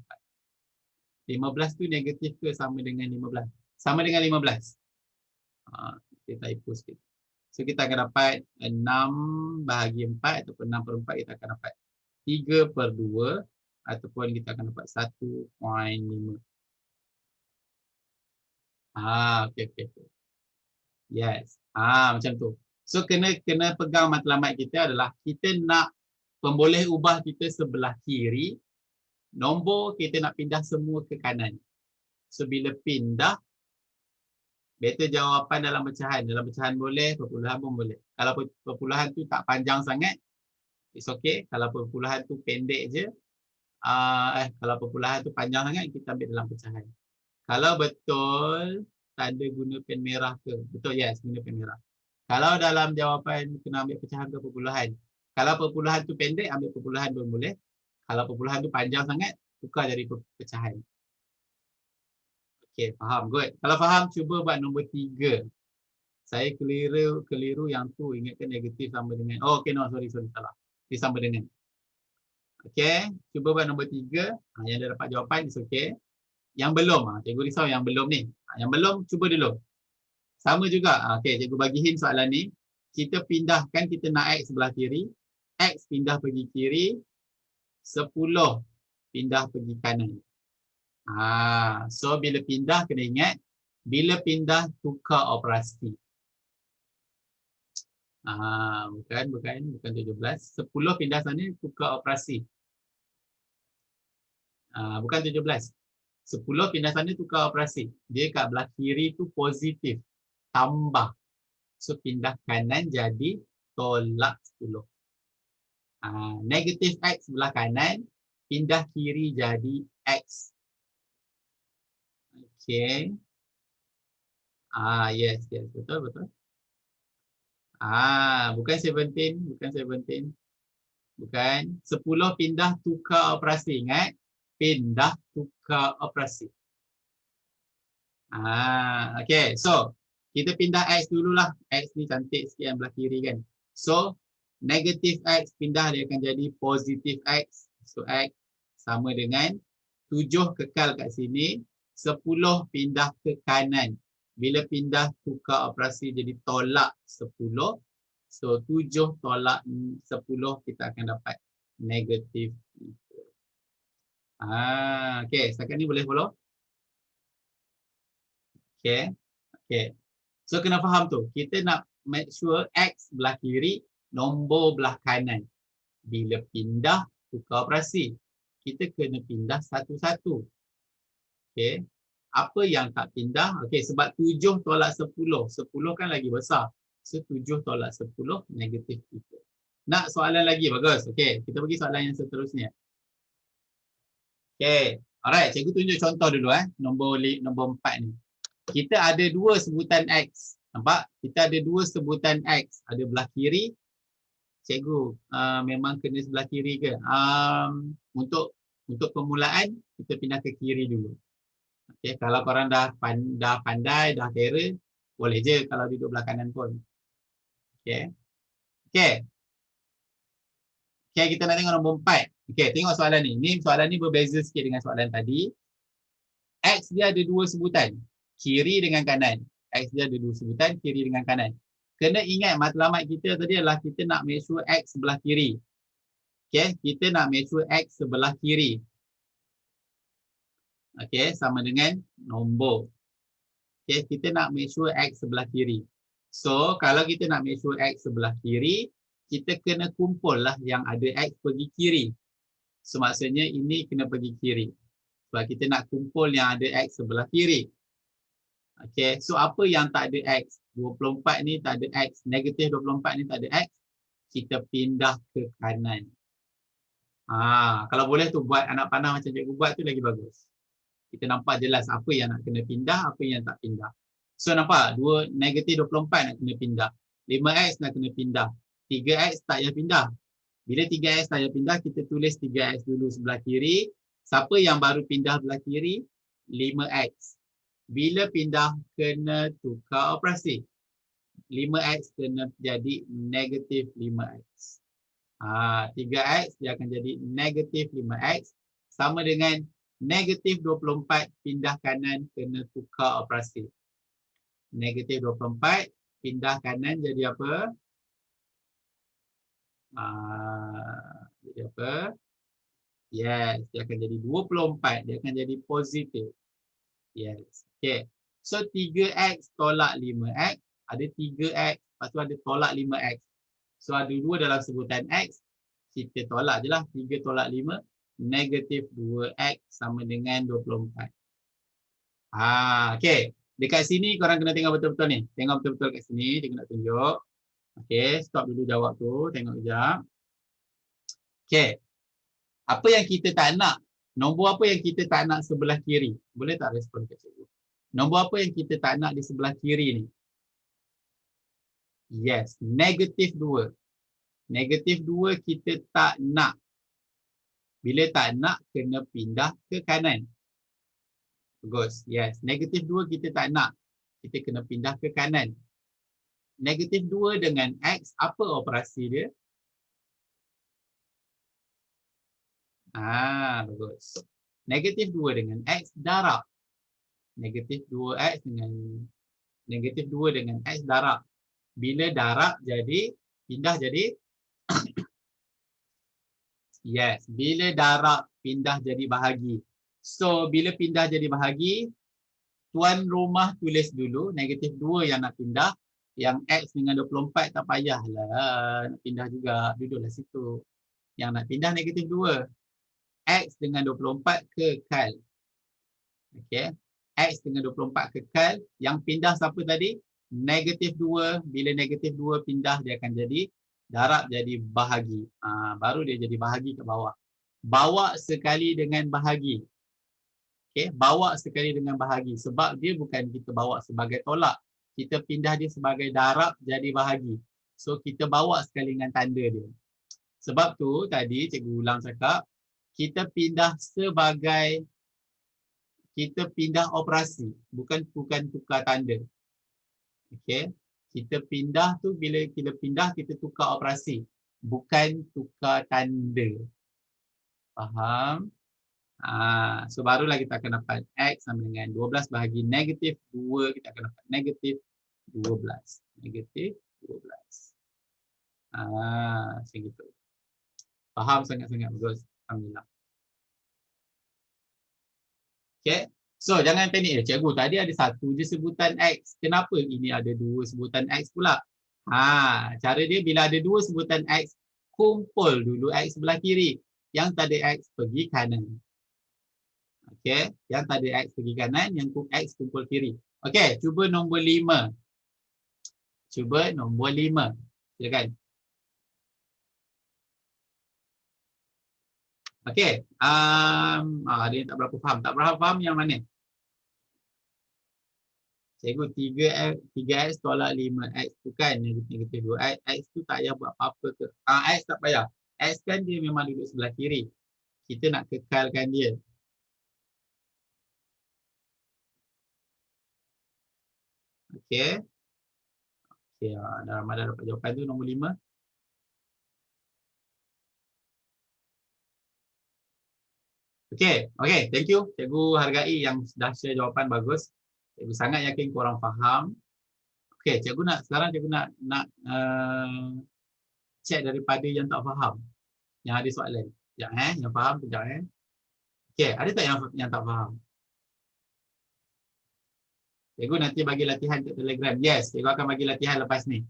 15 tu negatif ke sama dengan 15? Sama dengan 15. Kita typo sikit. So kita akan dapat 6 bahagi 4 ataupun 6 per 4 kita akan dapat 3/2 ataupun kita akan dapat 1.5. Okey. Yes. Macam tu. So kena pegang matlamat kita adalah kita nak pemboleh ubah kita sebelah kiri. Nombor kita nak pindah semua ke kanan. So bila pindah, better jawapan dalam pecahan. Dalam pecahan boleh, perpuluhan pun boleh. Kalau perpuluhan tu tak panjang sangat, it's okay. Kalau perpuluhan tu pendek je, kalau perpuluhan tu panjang sangat, kita ambil dalam pecahan. Kalau betul, tanda guna pen merah ke? Betul, yes, guna pen merah. Kalau dalam jawapan kena ambil pecahan ke perpuluhan. Kalau perpuluhan tu pendek, ambil perpuluhan pun boleh. Kalau perpuluhan tu panjang sangat, tukar jadi pecahan. Okey, faham. Good. Kalau faham, cuba buat nombor 3. Saya keliru yang tu. Ingatkan negatif sama dengan. Okey, no, sorry, salah. Dia sama dengan. Okey, cuba buat nombor 3. Yang dah dapat jawapan, is okey. Yang belum, cikgu risau yang belum ni. Yang belum, cuba dulu. Sama juga. Okey, cikgu bagi hint soalan ni. Kita pindahkan, kita nak x sebelah kiri. X pindah pergi kiri. 10 pindah pergi kanan. So bila pindah kena ingat, bila pindah tukar operasi. Bukan 17. 10 pindah sana tukar operasi. Bukan 17. 10 pindah sana tukar operasi. Dia kat belah kiri tu positif. Tambah. So pindah kanan jadi tolak 10. Negatif x sebelah kanan. pindah kiri jadi X. Okay. Yes, betul, betul. Bukan 17, bukan 17. Bukan. 10 pindah tukar operasi. Ingat? Pindah tukar operasi. Okay. So, kita pindah X dululah. X ni cantik sikit yang belah kiri kan. So, negatif X pindah dia akan jadi positif X. So, X sama dengan 7 kekal kat sini. 10 pindah ke kanan. Bila pindah tukar operasi jadi tolak 10. So, 7 tolak 10 kita akan dapat negatif 3. Okay, setakat ni boleh follow? Okay, okay. So, kena faham tu. Kita nak make sure X belah kiri, nombor belah kanan. Bila pindah tukar operasi, kita kena pindah satu-satu. Okay. Apa yang tak pindah? Okay, sebab 7 tolak 10. 10 kan lagi besar. So, 7 tolak 10, negatif 3. Nak soalan lagi? Bagus. Okay, kita pergi soalan yang seterusnya. Okay, alright. Cikgu tunjuk contoh dulu. Nombor 4 ni. Kita ada 2 sebutan X. Nampak? Kita ada 2 sebutan X. Ada belah kiri. Cikgu, memang kena sebelah kiri ke? Untuk permulaan, kita pindah ke kiri dulu. Okay, kalau korang dah pandai, dah kira, boleh je kalau duduk belah kanan pun. Okay. Okay. Okay, kita nak tengok nombor 4. Okay, tengok soalan ni. Soalan ni berbeza sikit dengan soalan tadi. X dia ada 2 sebutan. Kiri dengan kanan. X dia ada 2 sebutan, kiri dengan kanan. Kena ingat matlamat kita tadi adalah kita nak make sure X sebelah kiri. Okay, kita nak make sure X sebelah kiri. Okay, sama dengan nombor. Okay, kita nak make sure X sebelah kiri. So, kalau kita nak make sure X sebelah kiri, kita kena kumpul lah yang ada X pergi kiri. So, maksudnya ini kena pergi kiri. Sebab kita nak kumpul yang ada X sebelah kiri. Okay, so apa yang tak ada X? 24 ni tak ada X. Negatif 24 ni tak ada X. Kita pindah ke kanan. Kalau boleh tu buat anak panah macam cikgu buat tu lagi bagus. Kita nampak jelas apa yang nak kena pindah, apa yang tak pindah. So nampak, negatif 24 nak kena pindah. 5X nak kena pindah. 3X tak payah pindah. Bila 3X tak payah pindah, kita tulis 3X dulu sebelah kiri. Siapa yang baru pindah sebelah kiri? 5X. Bila pindah, kena tukar operasi. 5X kena jadi negatif 5X. 3X dia akan jadi negatif 5X. Sama dengan negatif 24 pindah kanan kena tukar operasi. Negatif 24 pindah kanan jadi apa? Jadi apa? Yes, dia akan jadi 24. Dia akan jadi positif. Yes. Okay. So 3X tolak 5X. Ada 3X. Lepas tu ada tolak 5X. So ada 2 dalam sebutan X. Kita tolak je lah. 3 tolak 5. Negatif 2X sama dengan 24. Okay. Dekat sini korang kena tengok betul-betul ni. Tengok betul-betul kat sini. Cikgu nak tunjuk. Okay. Stop dulu jawab tu. Tengok sekejap. Okay. Apa yang kita tak nak? Nombor apa yang kita tak nak sebelah kiri? Boleh tak respon kat cikgu? Nombor apa yang kita tak nak di sebelah kiri ni? Yes. Negatif 2. Negatif 2 kita tak nak. Bila tak nak, kena pindah ke kanan. Bagus. Yes. Negatif 2 kita tak nak. Kita kena pindah ke kanan. Negatif 2 dengan X, apa operasi dia? Bagus. Negatif 2 dengan X, darab. Negatif 2X dengan negatif 2 dengan X, darab. Bila darab jadi, pindah jadi yes. Bila darab, pindah jadi bahagi. So, bila pindah jadi bahagi, tuan rumah tulis dulu, negatif 2 yang nak pindah. Yang X dengan 24 tak payahlah nak pindah juga. Duduklah situ. Yang nak pindah negatif 2. X dengan 24 kekal. Okay. X dengan 24 kekal. Yang pindah siapa tadi? Negatif 2. Bila negatif 2 pindah, dia akan jadi darab jadi bahagi. Baru dia jadi bahagi ke bawah. bawa sekali dengan bahagi. Okay, bawa sekali dengan bahagi. Sebab dia bukan kita bawa sebagai tolak. Kita pindah dia sebagai darab jadi bahagi. So, kita bawa sekali dengan tanda dia. Sebab tu, tadi cikgu ulang cakap, kita pindah operasi. Bukan tukar tanda. Okay. Kita pindah tu, bila kita pindah, kita tukar operasi. Bukan tukar tanda. Faham? So barulah kita akan dapat X sama dengan 12 bahagi negatif 2. Kita akan dapat negatif 12. Negatif 12. Macam gitu. Faham sangat-sangat bagus. Alhamdulillah. Okay. So jangan panik. Cikgu tadi ada satu je sebutan X. Kenapa ini ada dua sebutan X pula? Cara dia bila ada dua sebutan X, kumpul dulu X sebelah kiri. Yang tak ada X pergi kanan. Okey, yang tak ada X pergi kanan, yang X kumpul kiri. Okey, cuba nombor 5. Cuba nombor 5. Silakan. Okey, ada yang tak berapa faham. Tak berapa faham yang mana? Cikgu 3X tolak 5X tu kan negatif 2X. X tu tak payah buat apa-apa ke. X tak payah. X kan dia memang duduk sebelah kiri. Kita nak kekalkan dia. Okey. Okey, dah ramai dah dapat jawapan tu nombor 5. Okey, thank you. Cikgu hargai yang dah share jawapan bagus. Cikgu sangat yakin korang faham. Okey, sekarang cikgu nak check daripada yang tak faham. Yang ada soalan. Sekejap yang faham sekejap Okey, ada tak yang tak faham? Cikgu nanti bagi latihan kat Telegram. Yes, cikgu akan bagi latihan lepas ni.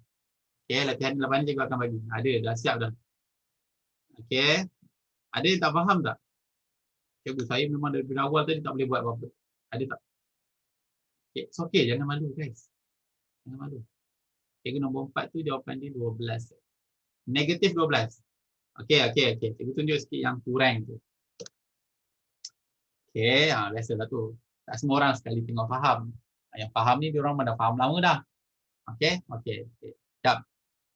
Okey, latihan lepas ni cikgu akan bagi. Ada, dah siap dah. Okey. Ada yang tak faham tak? Cikgu, saya memang dari awal tadi tak boleh buat apa-apa. Ada tak? Okay, jangan malu guys. Jangan malu. Cikgu nombor 4 tu jawapan dia 12. Negatif 12. Okey. Cikgu tunjuk sikit yang kurang tu. Okey, biasalah tu. Tak semua orang sekali tengok faham. Yang faham ni diorang dah faham lama dah. Okey. Sekejap.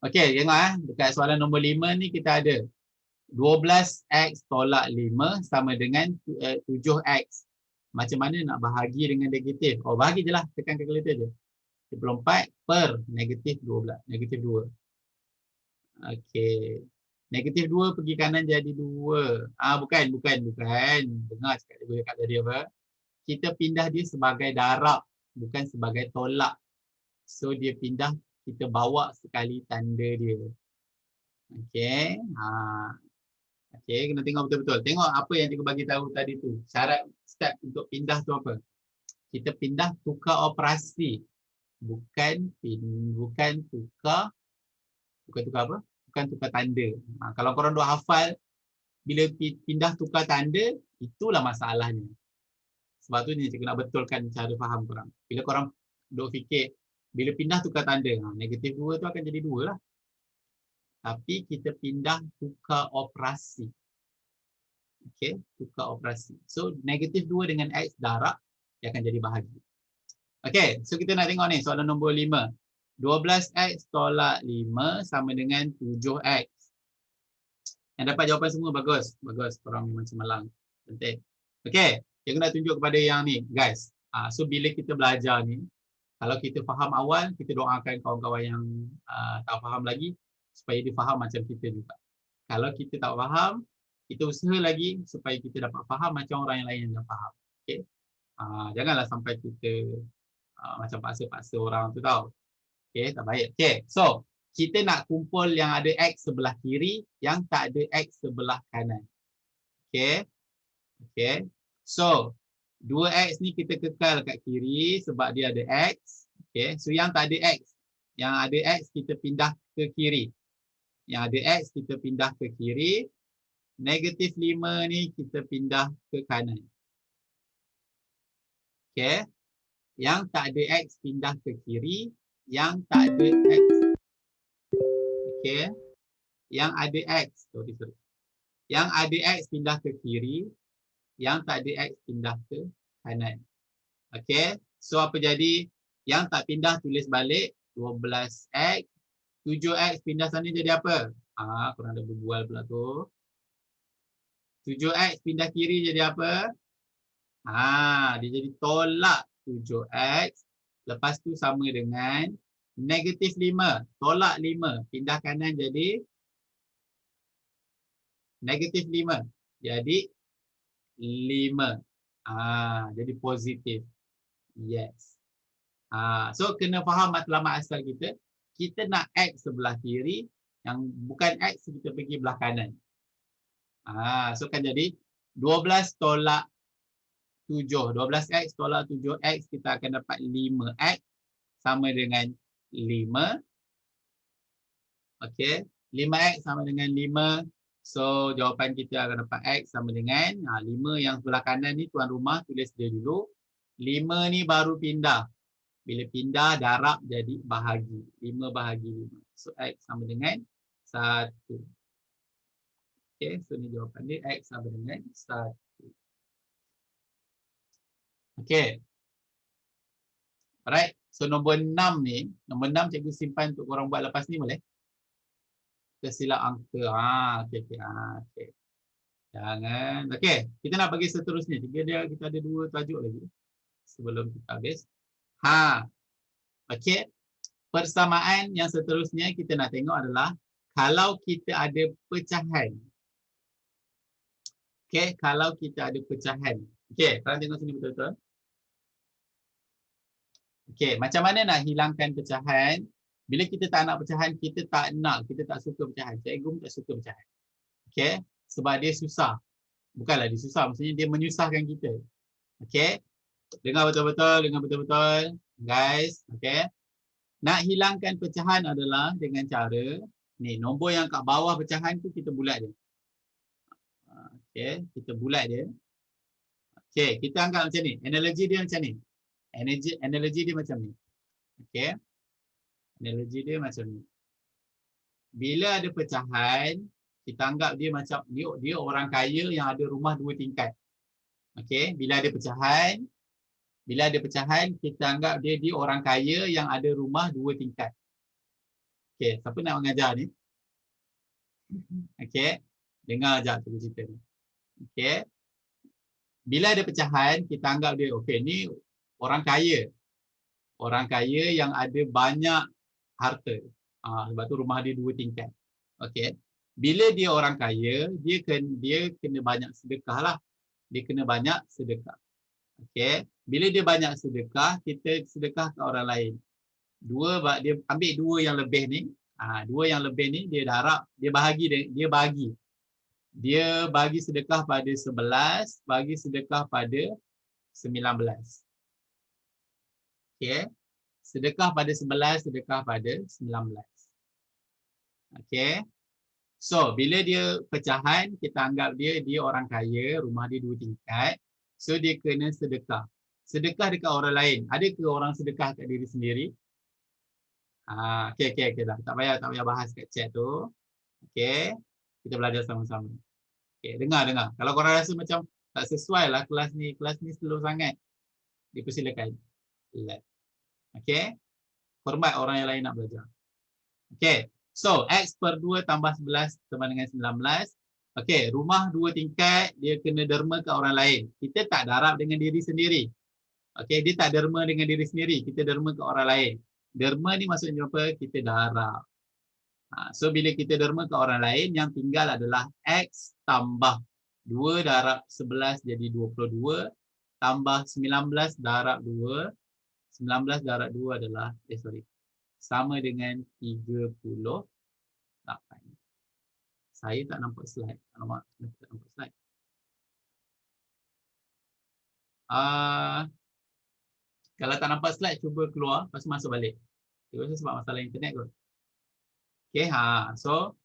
Okey, tengok dekat soalan nombor 5 ni kita ada 12X tolak 5 sama dengan 7X. Macam mana nak bahagi dengan negatif? Bahagi je lah. Tekan kalkulator je. 24 per negatif 12. Negatif 2. Okey. Negatif 2 pergi kanan jadi 2. Bukan. Dengar cakap dia kat tadi apa? Kita pindah dia sebagai darab. Bukan sebagai tolak. So dia pindah, kita bawa sekali tanda dia. Okey. Okey, kena tengok betul-betul. Tengok apa yang cikgu bagi tahu tadi tu. Syarat step untuk pindah tu apa? Kita pindah tukar operasi. Bukan tukar apa? Bukan tukar tanda. Kalau korang dah hafal, bila pindah tukar tanda, itulah masalahnya. Sebab tu ni cikgu nak betulkan cara faham korang. Bila korang duk fikir, bila pindah tukar tanda, negatif 2 tu akan jadi 2 lah. Tapi kita pindah tukar operasi. Okey, tukar operasi. So, negatif 2 dengan X darab, dia akan jadi bahagi. Okey, so kita nak tengok ni soalan nombor 5. 12X tolak 5 sama dengan 7X. Yang dapat jawapan semua bagus. Bagus, korang memang cemerlang. Penting. Okey, cikgu nak tunjuk kepada yang ni, guys. So, bila kita belajar ni, kalau kita faham awal, kita doakan kawan-kawan yang tak faham lagi, supaya dia faham macam kita juga. Kalau kita tak faham, kita usaha lagi supaya kita dapat faham macam orang yang lain yang dah faham. Okey. Janganlah sampai kita macam paksa-paksa orang tu tau. Okey, tak baik. Okey, so kita nak kumpul yang ada X sebelah kiri, yang tak ada X sebelah kanan. Okey. So 2X ni kita kekal kat kiri sebab dia ada X. Okey, so yang tak ada X, yang ada X kita pindah ke kiri. Yang ada X kita pindah ke kiri. Negatif 5 ni kita pindah ke kanan. Okey. Yang tak ada X pindah ke kiri. Yang tak ada X. Okey. Yang ada X. Sorry. Yang ada X pindah ke kiri, yang tak ada X pindah ke kanan. Okey. So apa jadi? Yang tak pindah tulis balik 12X. 7X pindah sana jadi apa? Korang dah berbual pula tu. 7X pindah kiri jadi apa? Dia jadi tolak 7X. Lepas tu sama dengan negatif 5. Tolak 5. Pindah kanan jadi negatif 5. Jadi 5. Jadi positif. Yes. So kena faham matlamat asal kita. Kita nak X sebelah kiri, yang bukan X kita pergi belah kanan. So kan jadi 12 tolak 7. 12X tolak 7X kita akan dapat 5X sama dengan 5. Okey. 5X sama dengan 5. So jawapan kita akan dapat X sama dengan 5 yang sebelah kanan ni tuan rumah tulis dia dulu. 5 ni baru pindah. Bila pindah darab jadi bahagi. 5 bahagi 5. So X sama dengan 1. Okay, so ni jawapan dia. X sama dengan 1. Okay. Alright. So nombor 6 ni. Nombor 6 cikgu simpan untuk korang buat lepas ni boleh? Tersilap angka. Okay. Okay. Jangan. Okay. Kita nak bagi seterusnya. Kita ada 2 tajuk lagi. Sebelum kita habis. Okey. Persamaan yang seterusnya kita nak tengok adalah kalau kita ada pecahan. Okey, kalau kita ada pecahan. Okey, korang tengok sini betul-betul. Okey, macam mana nak hilangkan pecahan? Bila kita tak nak pecahan, kita tak suka pecahan. Cikgu tak suka pecahan. Okey, sebab dia susah. Bukanlah dia susah, maksudnya dia menyusahkan kita. Okey. Dengar betul-betul, guys. Okey. Nak hilangkan pecahan adalah dengan cara ni, nombor yang kat bawah pecahan tu kita bulat dia. Okey, kita bulat dia. Okey, kita anggap macam ni. Analogi dia macam ni. Analogi dia macam ni. Okey. Analogi dia macam ni. Bila ada pecahan, kita anggap dia macam dia orang kaya yang ada rumah 2 tingkat. Okey, bila ada pecahan, kita anggap dia orang kaya yang ada rumah 2 tingkat. Okey, siapa nak mengajar ni? Okey, dengar sekejap tu cerita ni. Okey. Bila ada pecahan, kita anggap dia, okey, ni orang kaya. Orang kaya yang ada banyak harta. Sebab tu rumah dia 2 tingkat. Okey. Bila dia orang kaya, dia kena banyak sedekah lah. Dia kena banyak sedekah. Okey. Bila dia banyak sedekah, kita sedekah ke orang lain. Dia ambil 2 yang lebih ni. 2 yang lebih ni dia darab, dia bagi sedekah pada 11, bagi sedekah pada 19. Okey. Sedekah pada 11, sedekah pada 19. Okey. So, bila dia pecahan, kita anggap dia orang kaya, rumah dia 2 tingkat. So, dia kena sedekah. Sedekah dekat orang lain. Ada ke orang sedekah kat diri sendiri? Okey dah. Tak payah bahas kat chat tu. Okey. Kita belajar sama-sama. Okey, dengar. Kalau korang rasa macam tak sesuai lah kelas ni slow sangat, dipersilakan. Okey. Hormat orang yang lain nak belajar. Okey. So, X per 2 tambah 11 sama dengan 19. Okey, rumah 2 tingkat, dia kena derma ke orang lain. Kita tak darab dengan diri sendiri. Okey, dia tak derma dengan diri sendiri. Kita derma ke orang lain. Derma ni maksudnya apa? Kita darab. So, bila kita derma ke orang lain, yang tinggal adalah X tambah 2 darab 11 jadi 22. Tambah 19 darab 2. 19 darab 2 adalah, sama dengan 38. Saya tak nampak slide. Alamak, tak nampak slide. Kalau tak nampak slide, cuba keluar, lepas masuk balik. Saya rasa sebab masalah internet kot. Okay, so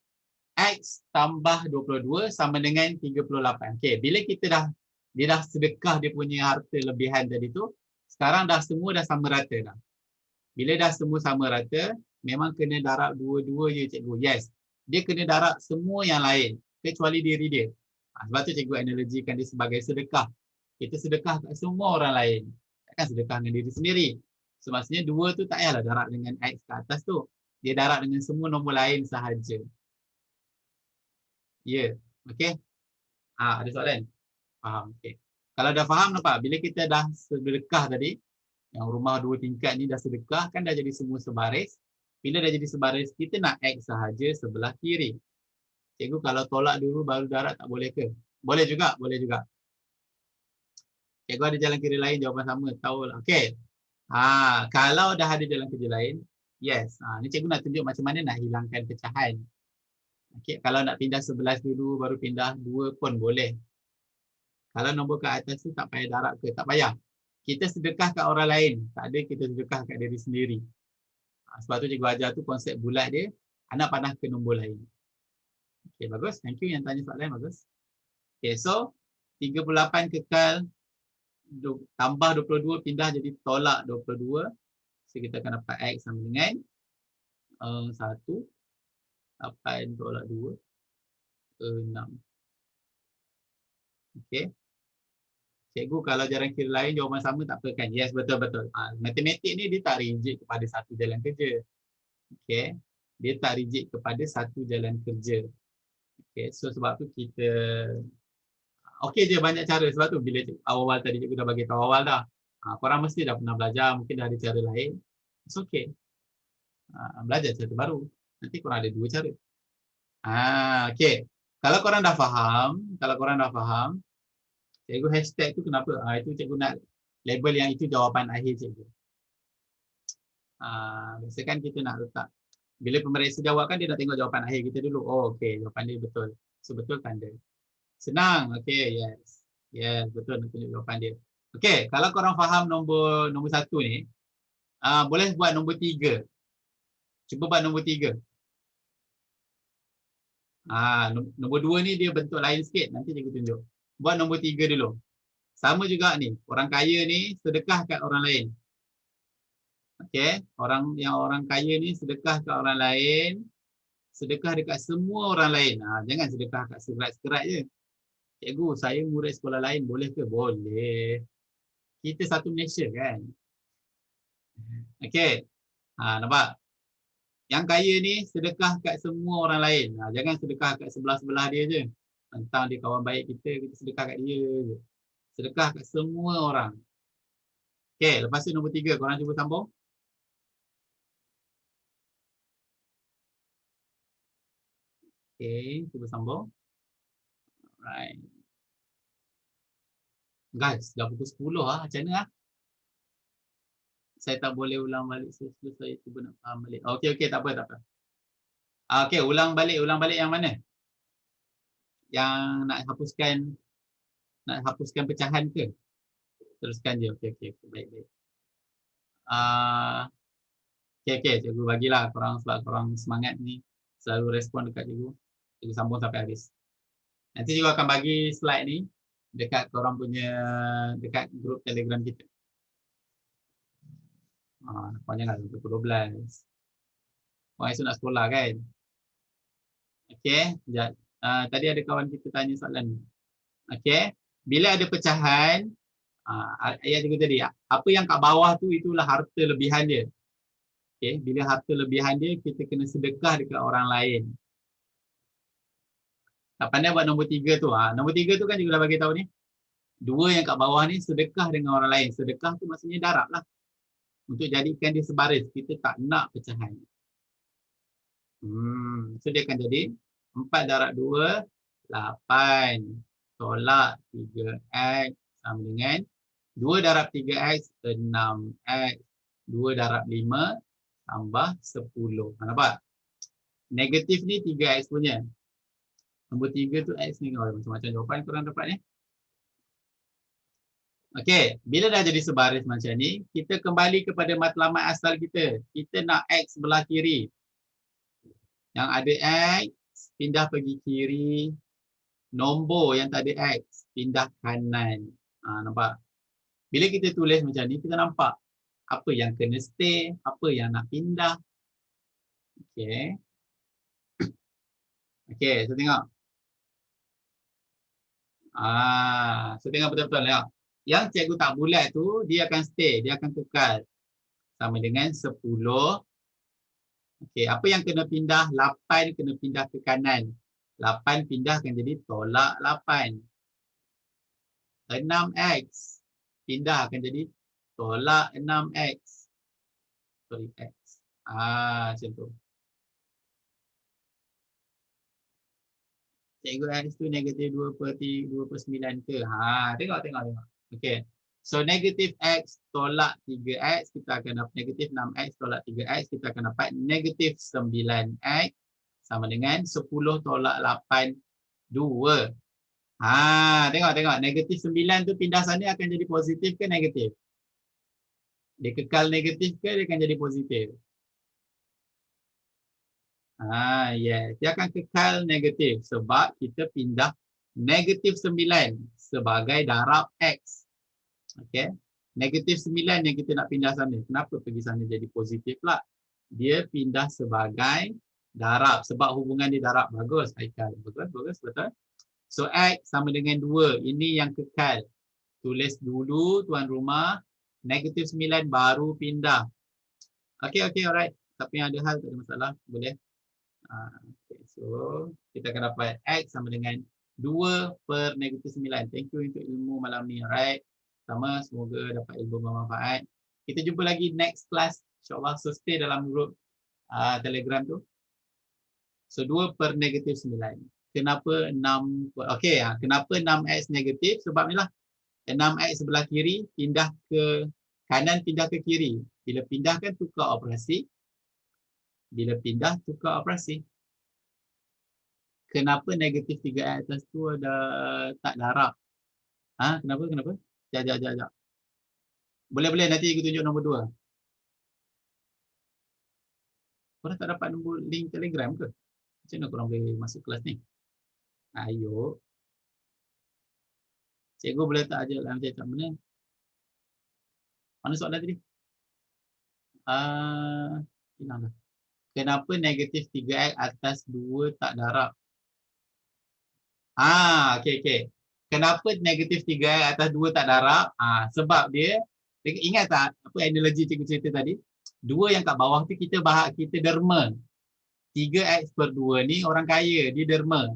X tambah 22 sama dengan 38. Okay, bila dia dah sedekah dia punya harta lebihan tadi tu, sekarang semua dah sama rata dah. Bila dah semua sama rata, memang kena darab 2-2 je cikgu. Yes, dia kena darab semua yang lain. kecuali diri dia. Sebab tu cikgu analogikan dia sebagai sedekah. Kita sedekah kat semua orang lain. Takkan sedekah dengan diri sendiri. So, maksudnya dua tu tak payahlah darab dengan X ke atas tu. Dia darab dengan semua nombor lain sahaja. Ya, yeah. Okey. Ada soalan? Faham, okey. Kalau dah faham nampak, bila kita dah sedekah tadi, yang rumah 2 tingkat ni dah sedekah, kan dah jadi semua sebaris. Bila dah jadi sebaris, kita nak X sahaja sebelah kiri. Cikgu kalau tolak dulu baru darab tak boleh ke? Boleh juga, boleh juga. Cikgu ada jalan kiri lain, jawapan sama. Tahu lah. Okey. Kalau dah ada jalan kerja lain, yes. Ni cikgu nak tunjuk macam mana nak hilangkan pecahan. Okey, kalau nak pindah 11 dulu baru pindah 2 pun boleh. Kalau nombor ke atas tu tak payah darab ke? Tak payah. Kita sedekah kat orang lain. Tak ada kita sedekah kat diri sendiri. Sebab tu cikgu ajar tu konsep bulat dia, anak panah ke nombor lain. Okey, bagus. Thank you yang tanya soalan, bagus. Okey, so 38 kekal tambah 22 pindah jadi tolak 22. So kita akan dapat X sama dengan 1, 8 tolak 2, 6. Okey. Cikgu kalau jalan kiri lain jawapan sama tak apa kan? Yes, betul-betul. Matematik ni dia tak rigid kepada satu jalan kerja. Okey. Dia tak rigid kepada satu jalan kerja. Okey, so sebab tu kita okey je banyak cara. Sebab tu bila awal-awal tadi cikgu dah bagi tahu awal dah. Korang mesti dah pernah belajar, mungkin dah ada cara lain. It's okay. Belajar cara baru. Nanti korang ada 2 cara. Okey. Kalau korang dah faham, cikgu hashtag tu kenapa? Itu cikgu nak label yang itu jawapan akhir cikgu. Biasa kan kita nak letak. Bila pemeriksa jawab kan dia nak tengok jawapan akhir kita dulu. Oh, okey, jawapan dia betul. So, betul tanda. Senang. Okey, yes. Yes, betul nak tunjuk jawapan dia. Okey, kalau korang faham nombor 1 ni, boleh buat nombor 3. Cuba buat nombor 3. Nombor 2 ni dia bentuk lain sikit. Nanti cikgu tunjuk. Buat nombor 3 dulu. Sama juga ni. Orang kaya ni sedekah kat orang lain. Okey, orang kaya ni sedekah kat orang lain, sedekah dekat semua orang lain. Jangan sedekah kat sekerat-sekerat je. Cikgu, saya murid sekolah lain, boleh ke? Boleh. Kita satu Malaysia kan. Okey. Nampak? Yang kaya ni sedekah kat semua orang lain. Jangan sedekah kat sebelah-sebelah dia je. Tentang dia kawan baik kita sedekah kat dia je. Sedekah kat semua orang. Okey, lepas tu nombor 3, korang cuba sambung. Okey, cuba sambung. Alright. Guys, dah pukul 10 macam mana Saya tak boleh ulang balik saya cuba nak faham balik. Okey, tak apa. Okey, ulang balik yang mana? Yang nak hapuskan pecahan ke? Teruskan je. Okey, baik. Okey, cikgu bagilah korang sebab korang semangat ni selalu respon dekat cikgu. Cikgu sambung sampai habis. Nanti cikgu akan bagi slide ni dekat korang punya dekat grup Telegram kita. Pokoknya lah pukul 12. Korang esok nak sekolah kan? Okey, tadi ada kawan kita tanya soalan ni. Okey, bila ada pecahan, ayat cikgu tadi, apa yang kat bawah tu itulah harta lebihan dia. Okey, bila harta lebihan dia, kita kena sedekah dekat orang lain. Tak pandai buat nombor 3 tu. Nombor 3 tu kan cikgu dah bagi tahu ni. 2 yang kat bawah ni sedekah dengan orang lain. Sedekah tu maksudnya darab lah. Untuk jadikan dia sebaris. Kita tak nak pecahan. So dia akan jadi 4 darab 2, 8 tolak 3x sama dengan 2 darab 3x, 6x. 2 darab 5 tambah 10. Nampak? Negatif ni 3x punya. Nombor 3 tu x ni. Macam-macam jawapan korang dapat ni. Okey, bila dah jadi sebaris macam ni, kita kembali kepada matlamat asal kita. Kita nak x sebelah kiri. Yang ada x, pindah pergi kiri. Nombor yang tak ada x, pindah kanan. Nampak? Bila kita tulis macam ni, kita nampak apa yang kena stay, apa yang nak pindah. Okey. Okey, so tengok. So tengok betul-betul ya. Yang cikgu tak bulat tu, dia akan stay, dia akan kekal. Sama dengan 10. Okey, apa yang kena pindah? 8 kena pindah ke kanan. 8 pindah akan jadi tolak 8. 6x pindah akan jadi tolak 6x. Sorry, x. Macam tu. Cikgu x tu negatif 2/9 ke? Tengok. Okey. So negatif x tolak 3x, kita akan dapat negatif 6x tolak 3x, kita akan dapat negatif 9x sama dengan 10 tolak 8, 2. Tengok. Negatif 9 tu pindah sana akan jadi positif ke negatif? Dia kekal negatif ke dia akan jadi positif? Yes. Dia akan kekal negatif sebab kita pindah negatif 9 sebagai darab x. Okey. Negatif 9 yang kita nak pindah sana. Kenapa pergi sana jadi positif pula? Dia pindah sebagai darab sebab hubungan dia darab. Bagus, Haikal. Bagus, betul. So x sama dengan 2. Ini yang kekal. Tulis dulu tuan rumah. Negatif 9 baru pindah. Okey, alright. Tapi yang ada hal tak ada masalah. Boleh. Okay, so kita akan dapat x sama dengan 2 per negatif 9. Thank you untuk ilmu malam ni. Alright. Sama, semoga dapat ilmu bermanfaat. Kita jumpa lagi next class. InsyaAllah, so stay dalam group Telegram tu. So 2 per negatif 9. Kenapa 6? Okey, kenapa 6x negatif? Sebab ni lah. 6x sebelah kiri pindah ke kanan, pindah ke kiri. Bila pindah kan tukar operasi. Kenapa negatif 3x atas tu ada tak darab? Kenapa? Sekejap. Boleh nanti aku tunjuk nombor 2. Korang tak dapat nombor link Telegram ke? Macam mana korang boleh masuk kelas ni? Ayo. Cikgu boleh tak ajar lah macam mana? Mana soalan tadi? Hilanglah. Kenapa negatif 3x atas 2 tak darab? Okey. Kenapa negatif 3x atas 2 tak darab? Sebab dia, ingat tak apa analogi cikgu cerita tadi? 2 yang kat bawah tu kita derma. 3x per 2 ni orang kaya, dia derma.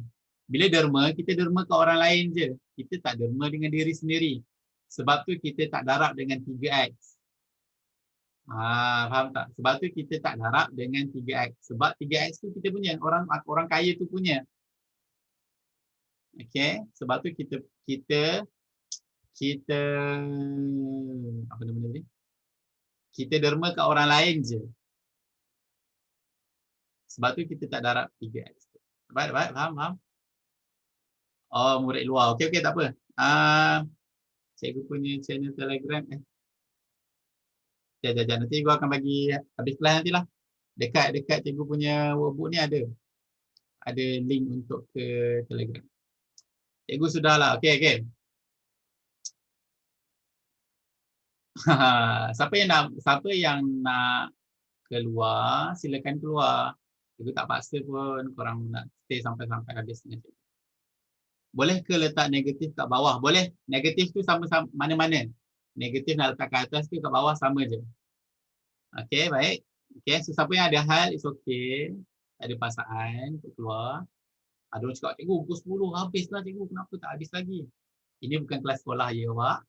Bila derma, kita derma ke orang lain je. Kita tak derma dengan diri sendiri. Sebab tu kita tak darab dengan 3x. Faham tak? Sebab tu kita tak darab dengan 3x. Sebab 3x tu kita punya, orang kaya tu punya. Okey, sebab tu kita apa nama ni? Kita derma kat orang lain je. Sebab tu kita tak darab 3x. Baik, faham? Oh, murid luar. Okey, tak apa. Cikgu punya channel Telegram. Sekejap. Nanti cikgu akan bagi habis kelas nantilah. Dekat cikgu punya workbook ni ada link untuk ke Telegram. Cikgu sudahlah. Okey. Siapa yang nak keluar, silakan keluar. Cikgu tak paksa pun korang nak stay sampai habis dengan cikgu. Boleh ke letak negatif kat bawah? Boleh. Negatif tu sama-sama mana-mana. Negatif nak letak kat atas ke kat bawah sama je. Okey, baik. Okey, so siapa yang ada hal, it's okay. Tak ada pasaan untuk keluar. Ada orang cakap, cikgu, pukul 10 habislah cikgu. Kenapa tak habis lagi? Ini bukan kelas sekolah ya awak.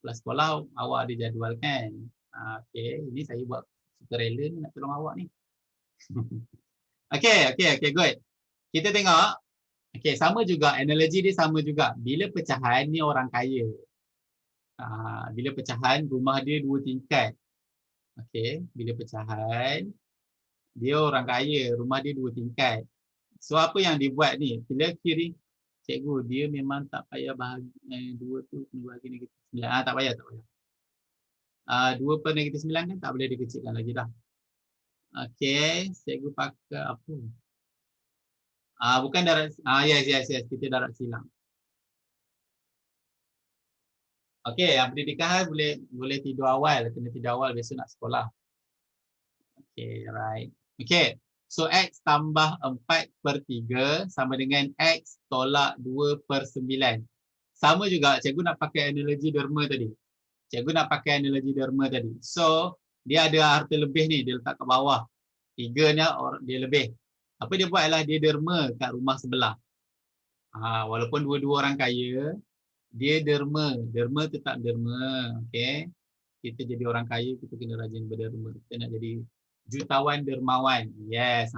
Kelas sekolah awak ada jadual kan. Okey, ini saya buat sukarela ni nak tolong awak ni. Okey, good. Kita tengok. Okey, sama juga. Analogi dia sama juga. Bila pecahan ni orang kaya. Bila pecahan rumah dia 2 tingkat. Okey, bila pecahan dia orang kaya, rumah dia 2 tingkat. So apa yang dia buat ni? Bila kiri, cikgu dia memang tak payah bahagi 2 tu kena bahagi negatif 9. Tak payah. 2 per negatif 9 kan tak boleh dikecilkan lagi dah. Okey, cikgu pakai apa? Bukan darab. Yes. Kita darab silang. Okey, yang pendidikan boleh tidur awal. Kena tidur awal besok nak sekolah. Okey, right. Okey, so x tambah 4 per 3 sama dengan x tolak 2 per 9. Sama juga cikgu nak pakai analogi derma tadi. Cikgu nak pakai analogi derma tadi. So, dia ada harta lebih ni, dia letak kat bawah. 3 ni dia lebih. Apa dia buat ialah dia derma kat rumah sebelah. Walaupun dua-dua orang kaya, dia derma. Derma tetap derma. Okay. Kita jadi orang kaya, kita kena rajin berderma. Kita nak jadi jutawan dermawan. Yes.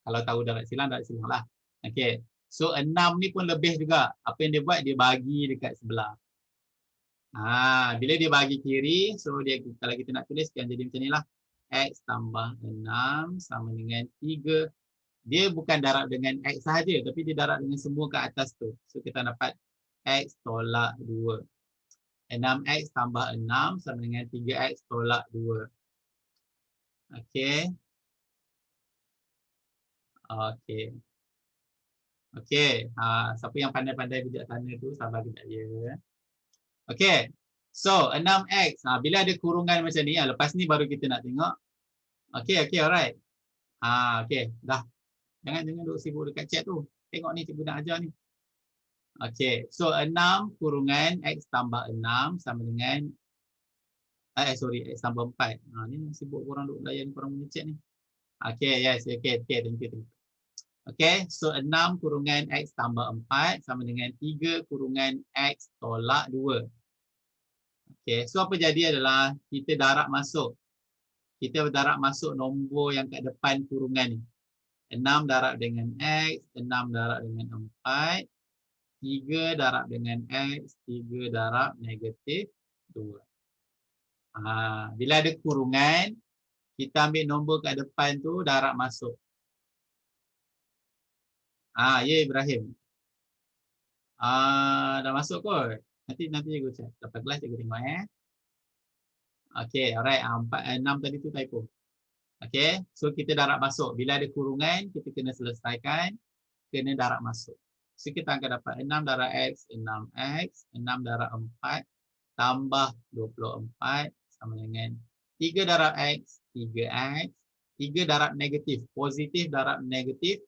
Kalau tahu darat silang lah. Okay. So 6 ni pun lebih juga. Apa yang dia buat, dia bagi dekat sebelah. Bila dia bagi kiri, so dia kalau kita nak tulis, kan jadi macam ni lah. X tambah 6 sama dengan 3. Dia bukan darab dengan X sahaja, tapi dia darab dengan semua ke atas tu. So kita dapat X tolak 2. 6X tambah 6 sama dengan 3X tolak 2. Okey. Okey. Okey. Siapa yang pandai-pandai bijaksana tu, sabar kejap ya. Okey. So, 6X. Bila ada kurungan macam ni, lepas ni baru kita nak tengok. Okey, alright. Okey, dah. Jangan duduk sibuk dekat chat tu. Tengok ni cikgu nak ajar ni. Okey, so 6 kurungan X tambah 6 sama dengan X tambah 4. Ni sibuk korang duk layan korang punya chat ni. Okey, yes, okey, thank you. Okey, so 6 kurungan X tambah 4 sama dengan 3 kurungan X tolak 2. Okey, so apa jadi adalah kita darab masuk. Kita darab masuk nombor yang kat depan kurungan ni. 6 darab dengan X, 6 darab dengan 4, 3 darab dengan X, 3 darab negatif 2. Bila ada kurungan, kita ambil nombor kat depan tu, darab masuk. Ya Ibrahim. Dah masuk kot. Nanti cikgu chat. Lepas kelas cikgu tengok Okey, alright. 6 tadi tu typo. Okey, so kita darab masuk. Bila ada kurungan, kita kena selesaikan, kena darab masuk. So kita akan dapat 6 darab X, 6X, 6 darab 4 tambah 24 sama dengan 3 darab X, 3X, 3 darab negatif, positif darab negatif,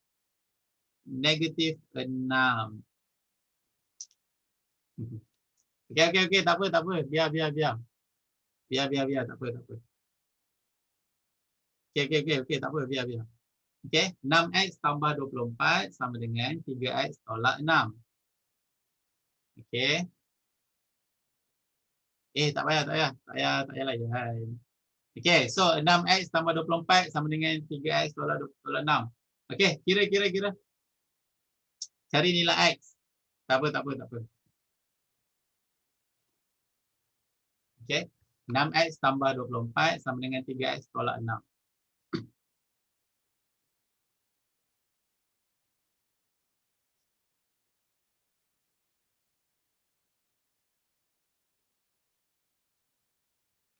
negatif 6. Okey, tak apa. Biar. Biar, tak apa. Okey, tak apa, biar. Okey, 6X tambah 24 sama dengan 3X tolak 6. Okey. Tak payah layan. Okey, so 6X tambah 24 sama dengan 3X tolak 6. Okey, kira. Cari nilai X. Tak apa. Okey, 6X tambah 24 sama dengan 3X tolak 6.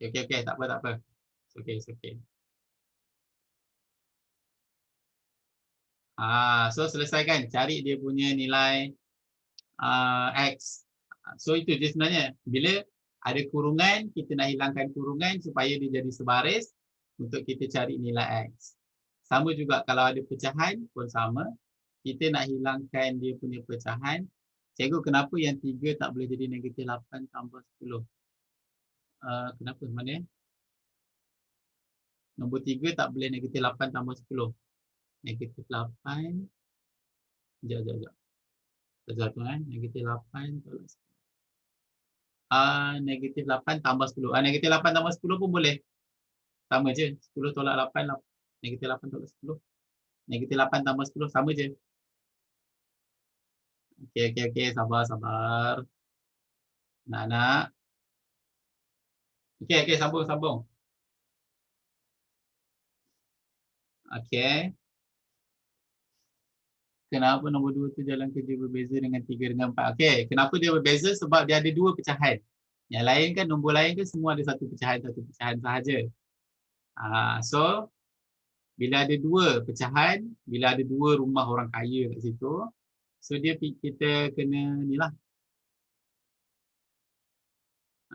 Okey, tak apa. It's okay. So selesaikan, cari dia punya nilai X. So itu je sebenarnya. Bila ada kurungan, kita nak hilangkan kurungan supaya dia jadi sebaris untuk kita cari nilai X. Sama juga kalau ada pecahan pun sama. Kita nak hilangkan dia punya pecahan. Cikgu, kenapa yang 3 tak boleh jadi negatif 8 tambah 10? Kenapa? Mana? Nombor 3 tak boleh negatif 8 tambah 10. Negatif 8. Sekejap. Satu negatif 8 tolak 10. Negatif 8 tambah 10. Negatif 8 tambah 10 pun boleh. Sama je. 10 tolak 8. Negatif 8 tolak 10. Negatif 8 tambah 10. Sama je. Okey. Sabar. Nak. Okey. Sambung. Okey. Kenapa nombor 2 tu jalan kerja berbeza dengan 3 dengan 4? Okey. Kenapa dia berbeza? Sebab dia ada 2 pecahan. Yang lain kan, nombor lain kan semua ada satu pecahan sahaja. So, bila ada 2 pecahan, bila ada 2 rumah orang kaya kat situ, so kita kena ni lah.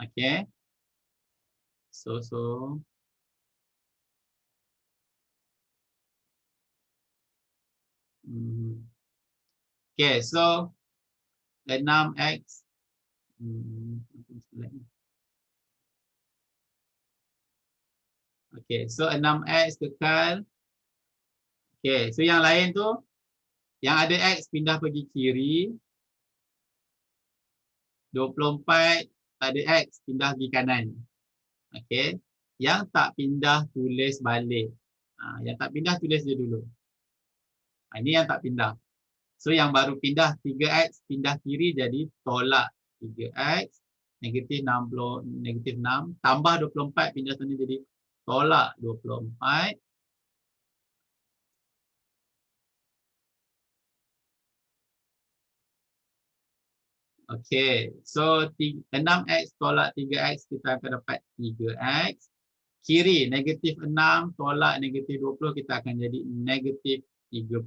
Okey. So. Okey, so 6X Okay, so 6X kekal. Okay, so yang lain tu, yang ada X pindah pergi kiri. 24 tak ada X pindah pergi kanan. Okay, yang tak pindah tulis balik. Yang tak pindah tulis dia dulu. Ini yang tak pindah. So yang baru pindah 3X pindah kiri jadi tolak 3X. Negatif 6 tambah 24 pindah sana jadi tolak 24. Okey, so 6X tolak 3X kita akan dapat 3X. Kiri negatif 6 tolak negatif 20 kita akan jadi negatif 30.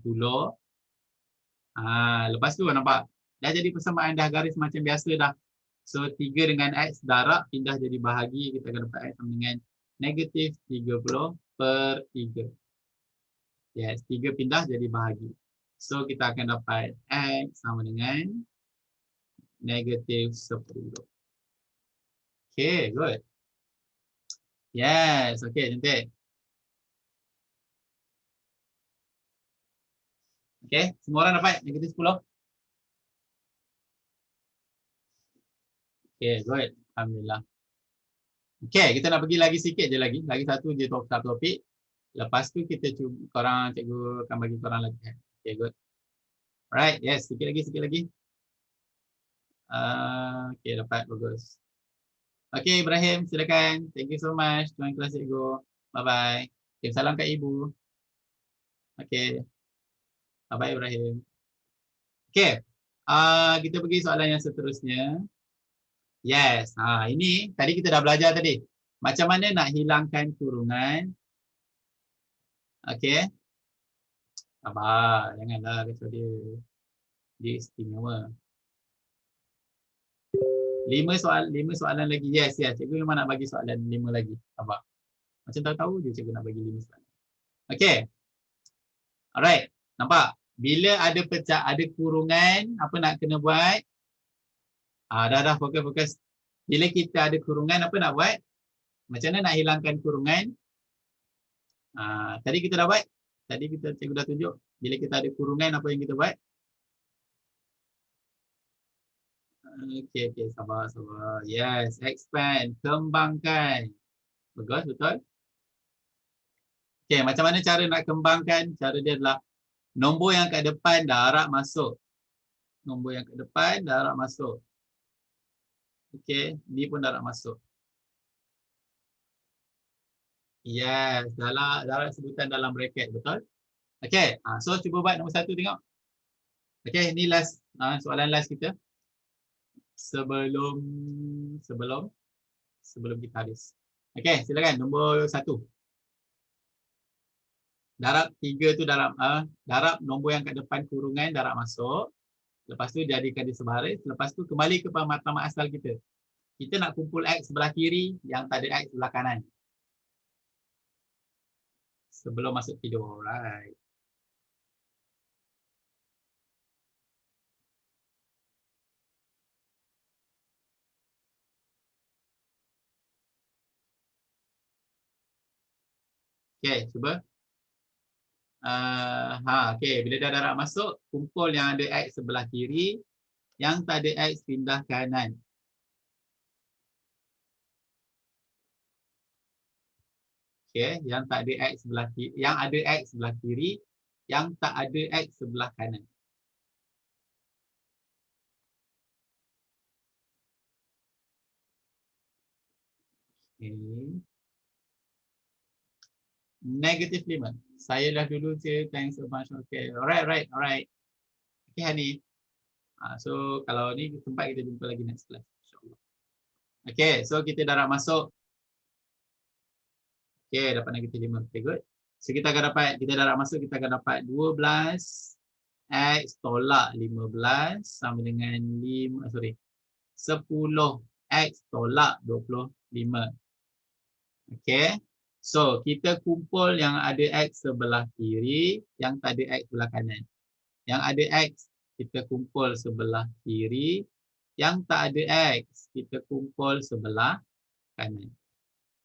Lepas tu nampak dah jadi persamaan dah garis macam biasa dah. So 3 dengan X darab pindah jadi bahagi, kita akan dapat X sama dengan negatif 30/3. Yes, 3 pindah jadi bahagi. So kita akan dapat X sama dengan negatif 10. Okay, good. Yes, okay, cantik. Okay, semua orang dapat negatif 10? Okay, good. Alhamdulillah. Okay, kita nak pergi lagi sikit je lagi. Lagi satu je topik. Lepas tu kita cuba, cikgu akan bagi korang lagi. Okay, good. Alright, yes, sikit lagi. Okay, dapat, bagus. Okay, Ibrahim, silakan. Thank you so much. Tuan kelas cikgu. Bye-bye. Okay, salam kat ibu. Okay, bye-bye Ibrahim. Okay, kita pergi soalan yang seterusnya. Yes, ini tadi kita dah belajar tadi. Macam mana nak hilangkan kurungan. Okay. Sabar, janganlah kata dia. Dia istimewa. 5 soalan lagi. Yes. Cikgu memang nak bagi soalan 5 lagi. Sabar. Macam tahu-tahu je cikgu nak bagi 5 soalan. Okay. Alright. Nampak? Bila ada kurungan, apa nak kena buat? Dah fokus. Bila kita ada kurungan, apa nak buat? Macam mana nak hilangkan kurungan? Tadi kita dah buat. Tadi cikgu dah tunjuk. Bila kita ada kurungan, apa yang kita buat? Okay, sabar. Yes, expand, kembangkan. Bagus, betul? Okay, macam mana cara nak kembangkan? Cara dia adalah nombor yang kat depan darab masuk. Nombor yang kat depan darab masuk. Okay, ni pun darab masuk. Yes, darab sebutan dalam bracket, betul? Okay, so cuba buat nombor 1 tengok. Okay, ni last, soalan last kita. Sebelum kita habis. Okay, silakan nombor 1. Darab 3 tu darab nombor yang kat depan kurungan darab masuk. Lepas tu jadikan dia sebaris. Lepas tu kembali ke matlamat asal kita. Kita nak kumpul X sebelah kiri, yang tak ada X sebelah kanan. Sebelum masuk tidur. Alright. Okay, cuba. Okay. Bila dah darab masuk, kumpul yang ada X sebelah kiri, yang tak ada X pindah kanan. Okay, yang tak ada X sebelah kiri, yang ada X sebelah kiri, yang tak ada X sebelah kanan. Okay. Negatif 5. Saya dah dulu je. Thanks so much. Okay. Alright. Okay, Hani. So, kalau ni tempat kita jumpa lagi next class. InsyaAllah. Okay, so kita darab masuk. Okay, dapat negatif 5. Okay, good. So, kita darab masuk, kita akan dapat 12 X tolak 15 sama dengan 10 X tolak 25. Okay. So, kita kumpul yang ada X sebelah kiri, yang tak ada X sebelah kanan. Yang ada X, kita kumpul sebelah kiri. Yang tak ada X, kita kumpul sebelah kanan.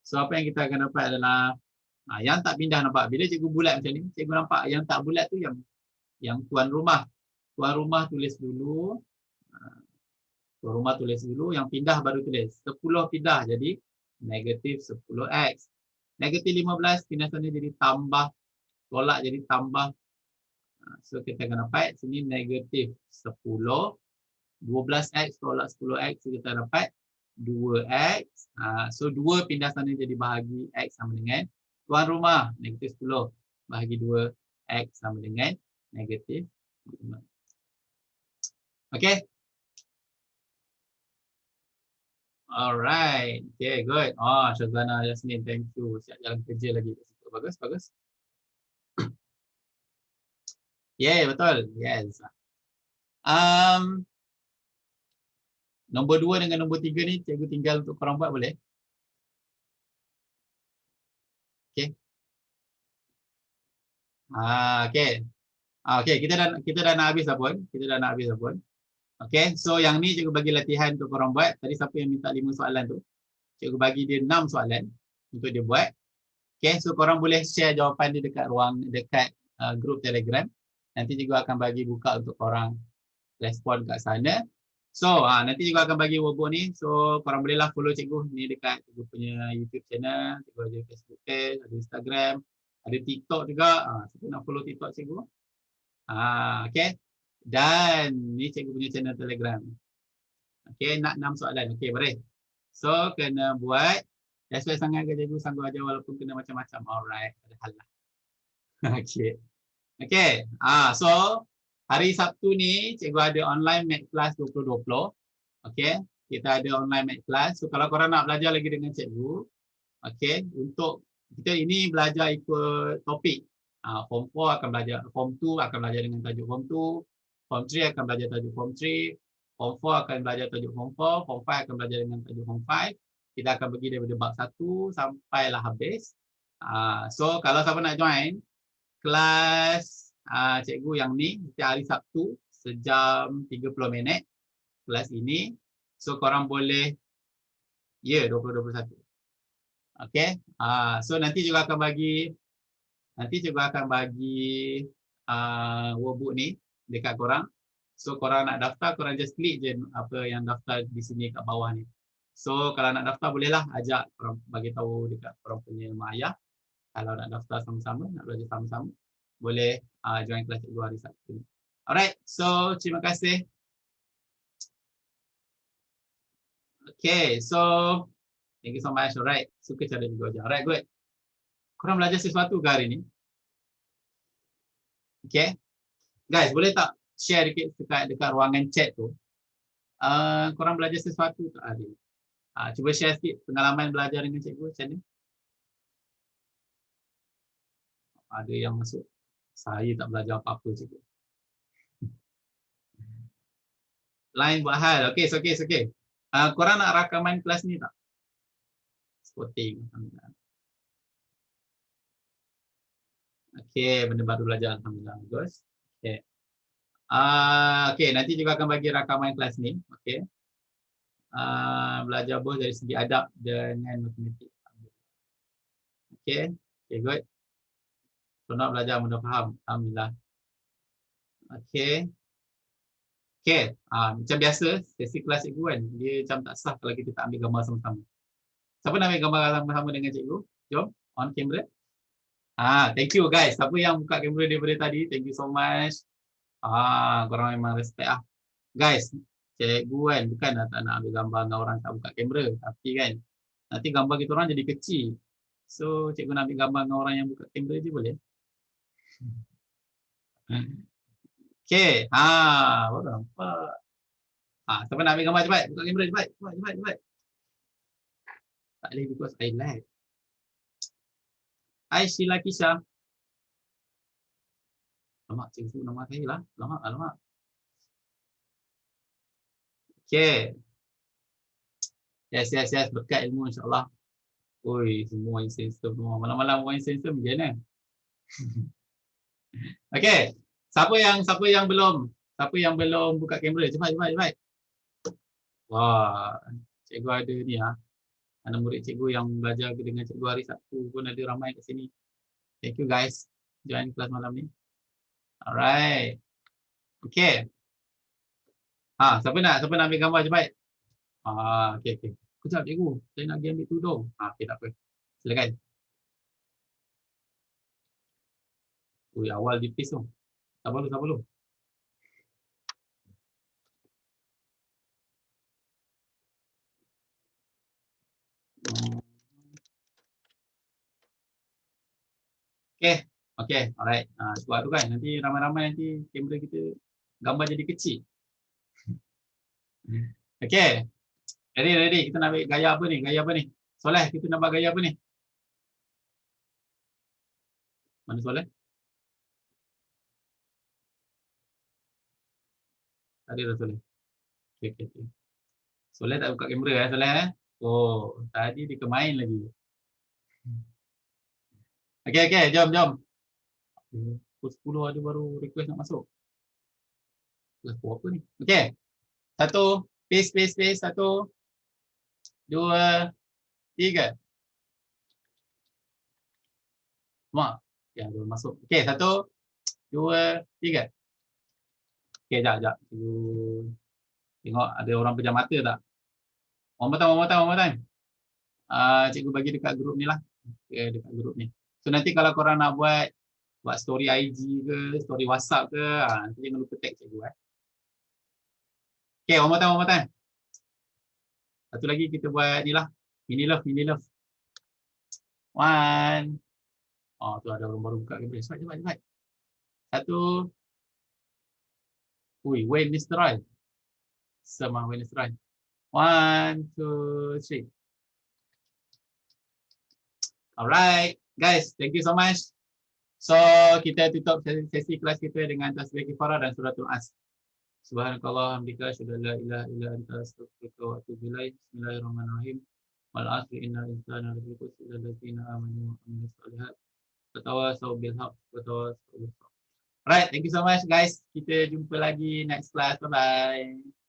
So apa yang kita akan dapat adalah yang tak pindah nampak. Bila cikgu bulat macam ni, cikgu nampak yang tak bulat tu yang tuan rumah. Tuan rumah tulis dulu. Tuan rumah tulis dulu, yang pindah baru tulis. 10 pindah jadi negatif 10X. Negatif 15 pindah sana jadi tambah. Tolak jadi tambah. So kita akan dapat sini negatif 10. 12X tolak 10X, so kita dapat 2X. So 2 pindah sana jadi bahagi X sama dengan tuan rumah. Negatif 10 bahagi 2, X sama dengan negatif 5. Okay. Alright. Okay, good. Syazana Yasmin, thank you. Siap jalan kerja lagi. Bagus, bagus. Yeah, betul. Yes. Nombor 2 dengan nombor 3 ni cikgu tinggal untuk korang buat boleh? Okay. Okay. Okay, kita dah nak habis dah pun. Okay, so yang ni cikgu bagi latihan untuk korang buat. Tadi siapa yang minta 5 soalan tu? Cikgu bagi dia 6 soalan untuk dia buat. Okay, so korang boleh share jawapan dia dekat grup Telegram. Nanti cikgu akan bagi buka untuk korang respon kat sana. So, nanti cikgu akan bagi workbook ni. So, korang bolehlah follow cikgu ni dekat cikgu punya YouTube channel. Cikgu ada Facebook page, ada Instagram, ada TikTok juga. Siapa nak follow TikTok cikgu? Okay. Dan ni cikgu punya channel Telegram. Okay, nak 6 soalan. Okay, boleh. So, kena buat. Respect sangat ke cikgu sanggup ajar walaupun kena macam-macam. Alright, ada hal lah. Okay. Okay, so hari Sabtu ni cikgu ada online math class 2020. Okay, kita ada online math class. So, kalau korang nak belajar lagi dengan cikgu, okay, untuk kita ini belajar ikut topik. Form 4 akan belajar, Form 2 akan belajar dengan tajuk Form 2, Form 3 akan belajar tajuk Form 3, Form 4 akan belajar tajuk Form 4, Form 5 akan belajar dengan tajuk Form 5. Kita akan pergi daripada bab 1 sampailah habis. So, kalau siapa nak join kelas cikgu yang ni, setiap hari Sabtu, sejam 30 minit, kelas ini. So, korang boleh, 2021. Okay, so nanti juga akan bagi workbook ni dekat korang. So korang nak daftar, korang just klik je apa yang daftar di sini kat bawah ni. So kalau nak daftar bolehlah ajak korang, bagi tahu dekat korang punya mak ayah. Kalau nak daftar sama-sama, nak belajar sama-sama, boleh join kelas cikgu hari Sabtu ni. Alright, so terima kasih. Okay, so thank you so much. Alright, suka cara cikgu ajar. Alright, good. Korang belajar sesuatu ke hari ni? Okay, guys, boleh tak share sikit dekat ruangan chat tu? Korang belajar sesuatu tak hari ni? Cuba share sikit pengalaman belajar dengan cikgu macam ni. Ada yang masuk, saya tak belajar apa-apa cikgu. Lain buat hal. Okay, so okay. Korang nak rakaman kelas ni tak? Sporting. Okay, benda baru belajar. Alhamdulillah. Bagus. Okay. Okay, nanti juga akan bagi rakaman kelas ni. Okay. Belajar bos dari segi adab dengan matematik. Okay. Okay, good. So, nak belajar mudah faham. Alhamdulillah. Okay. Okay. Macam biasa, sesi kelas cikgu kan, dia macam tak sah kalau kita tak ambil gambar sama-sama. Siapa nak ambil gambar sama-sama dengan cikgu? Jom, on camera. Thank you guys. Siapa yang buka kamera daripada tadi, thank you so much. Korang memang respect lah. Guys, cikgu kan bukan tak nak ambil gambar dengan orang tak buka kamera, tapi kan nanti gambar kita orang jadi kecil. So, cikgu nak ambil gambar dengan orang yang buka kamera je boleh? Okay, baru nampak. Siapa nak ambil gambar cepat? Buka kamera cepat. Cepat. Tak boleh because I lag. Hai Sheila Kisha. Alamak, cikgu nama saya lah. Alamak. Okay. Yes. Berkat ilmu insyaAllah. Oi, semua insensum semua. Malam-malam orang insensum macam mana? Okay. Siapa yang belum buka kamera? Cepat. Wah, cikgu ada ni ah. Anak murid cikgu yang belajar dengan cikgu hari Sabtu pun ada ramai kat sini. Thank you guys join kelas malam ni. Alright. Okay. Siapa nak ambil gambar cepat? Okay. Kejap cikgu. Saya nak pergi ambil tudung. Okay, tak apa. Silakan. Ui, awal dipis tu. Sabar dulu. Okay. Alright. Sebab tu kan. Nanti ramai-ramai nanti kamera kita gambar jadi kecil. Okay. Ready. Kita nak ambil gaya apa ni? Soleh, kita nak buat gaya apa ni? Mana Soleh? Tadi dah Soleh. Okay. Soleh tak buka kamera Soleh Oh, tadi dia kemain lagi. Okay, jom. Pukul 10 ada baru request nak masuk. Kelas apa ni? Okay. Satu. Space. 1, 2, 3. Semua. Ya, belum masuk. Okay, 1, 2, 3. Okay, sekejap. Tengok ada orang pejam mata tak? One more time. Cikgu bagi dekat grup ni lah. Okay, dekat grup ni. So nanti kalau korang nak buat story IG ke, story WhatsApp ke, nanti jangan lupa tag cikgu. Okay, one more time. Satu lagi kita buat ni lah. Mini love. One. Tu ada orang baru buka kamera. Cepat. Satu. Wayne Mr. Roy. Sama Wayne Mr. Roy. 1, 2, 3. Alright, guys, thank you so much. So, kita tutup sesi kelas kita dengan tasbih kifarah dan suratul As. Subhanakallah hamdika asyhadu an la ilaha illa anta astaghfiruka wa atubu ilaik. Bismillahirrahmanirrahim. Wal 'asri innal insana lafi khusr illa alladziina aamanu wa 'amilus shalihat. Tatawasaw bil haqq wa tawasaw bis sabr. Alright, thank you so much guys. Kita jumpa lagi next class. Bye bye.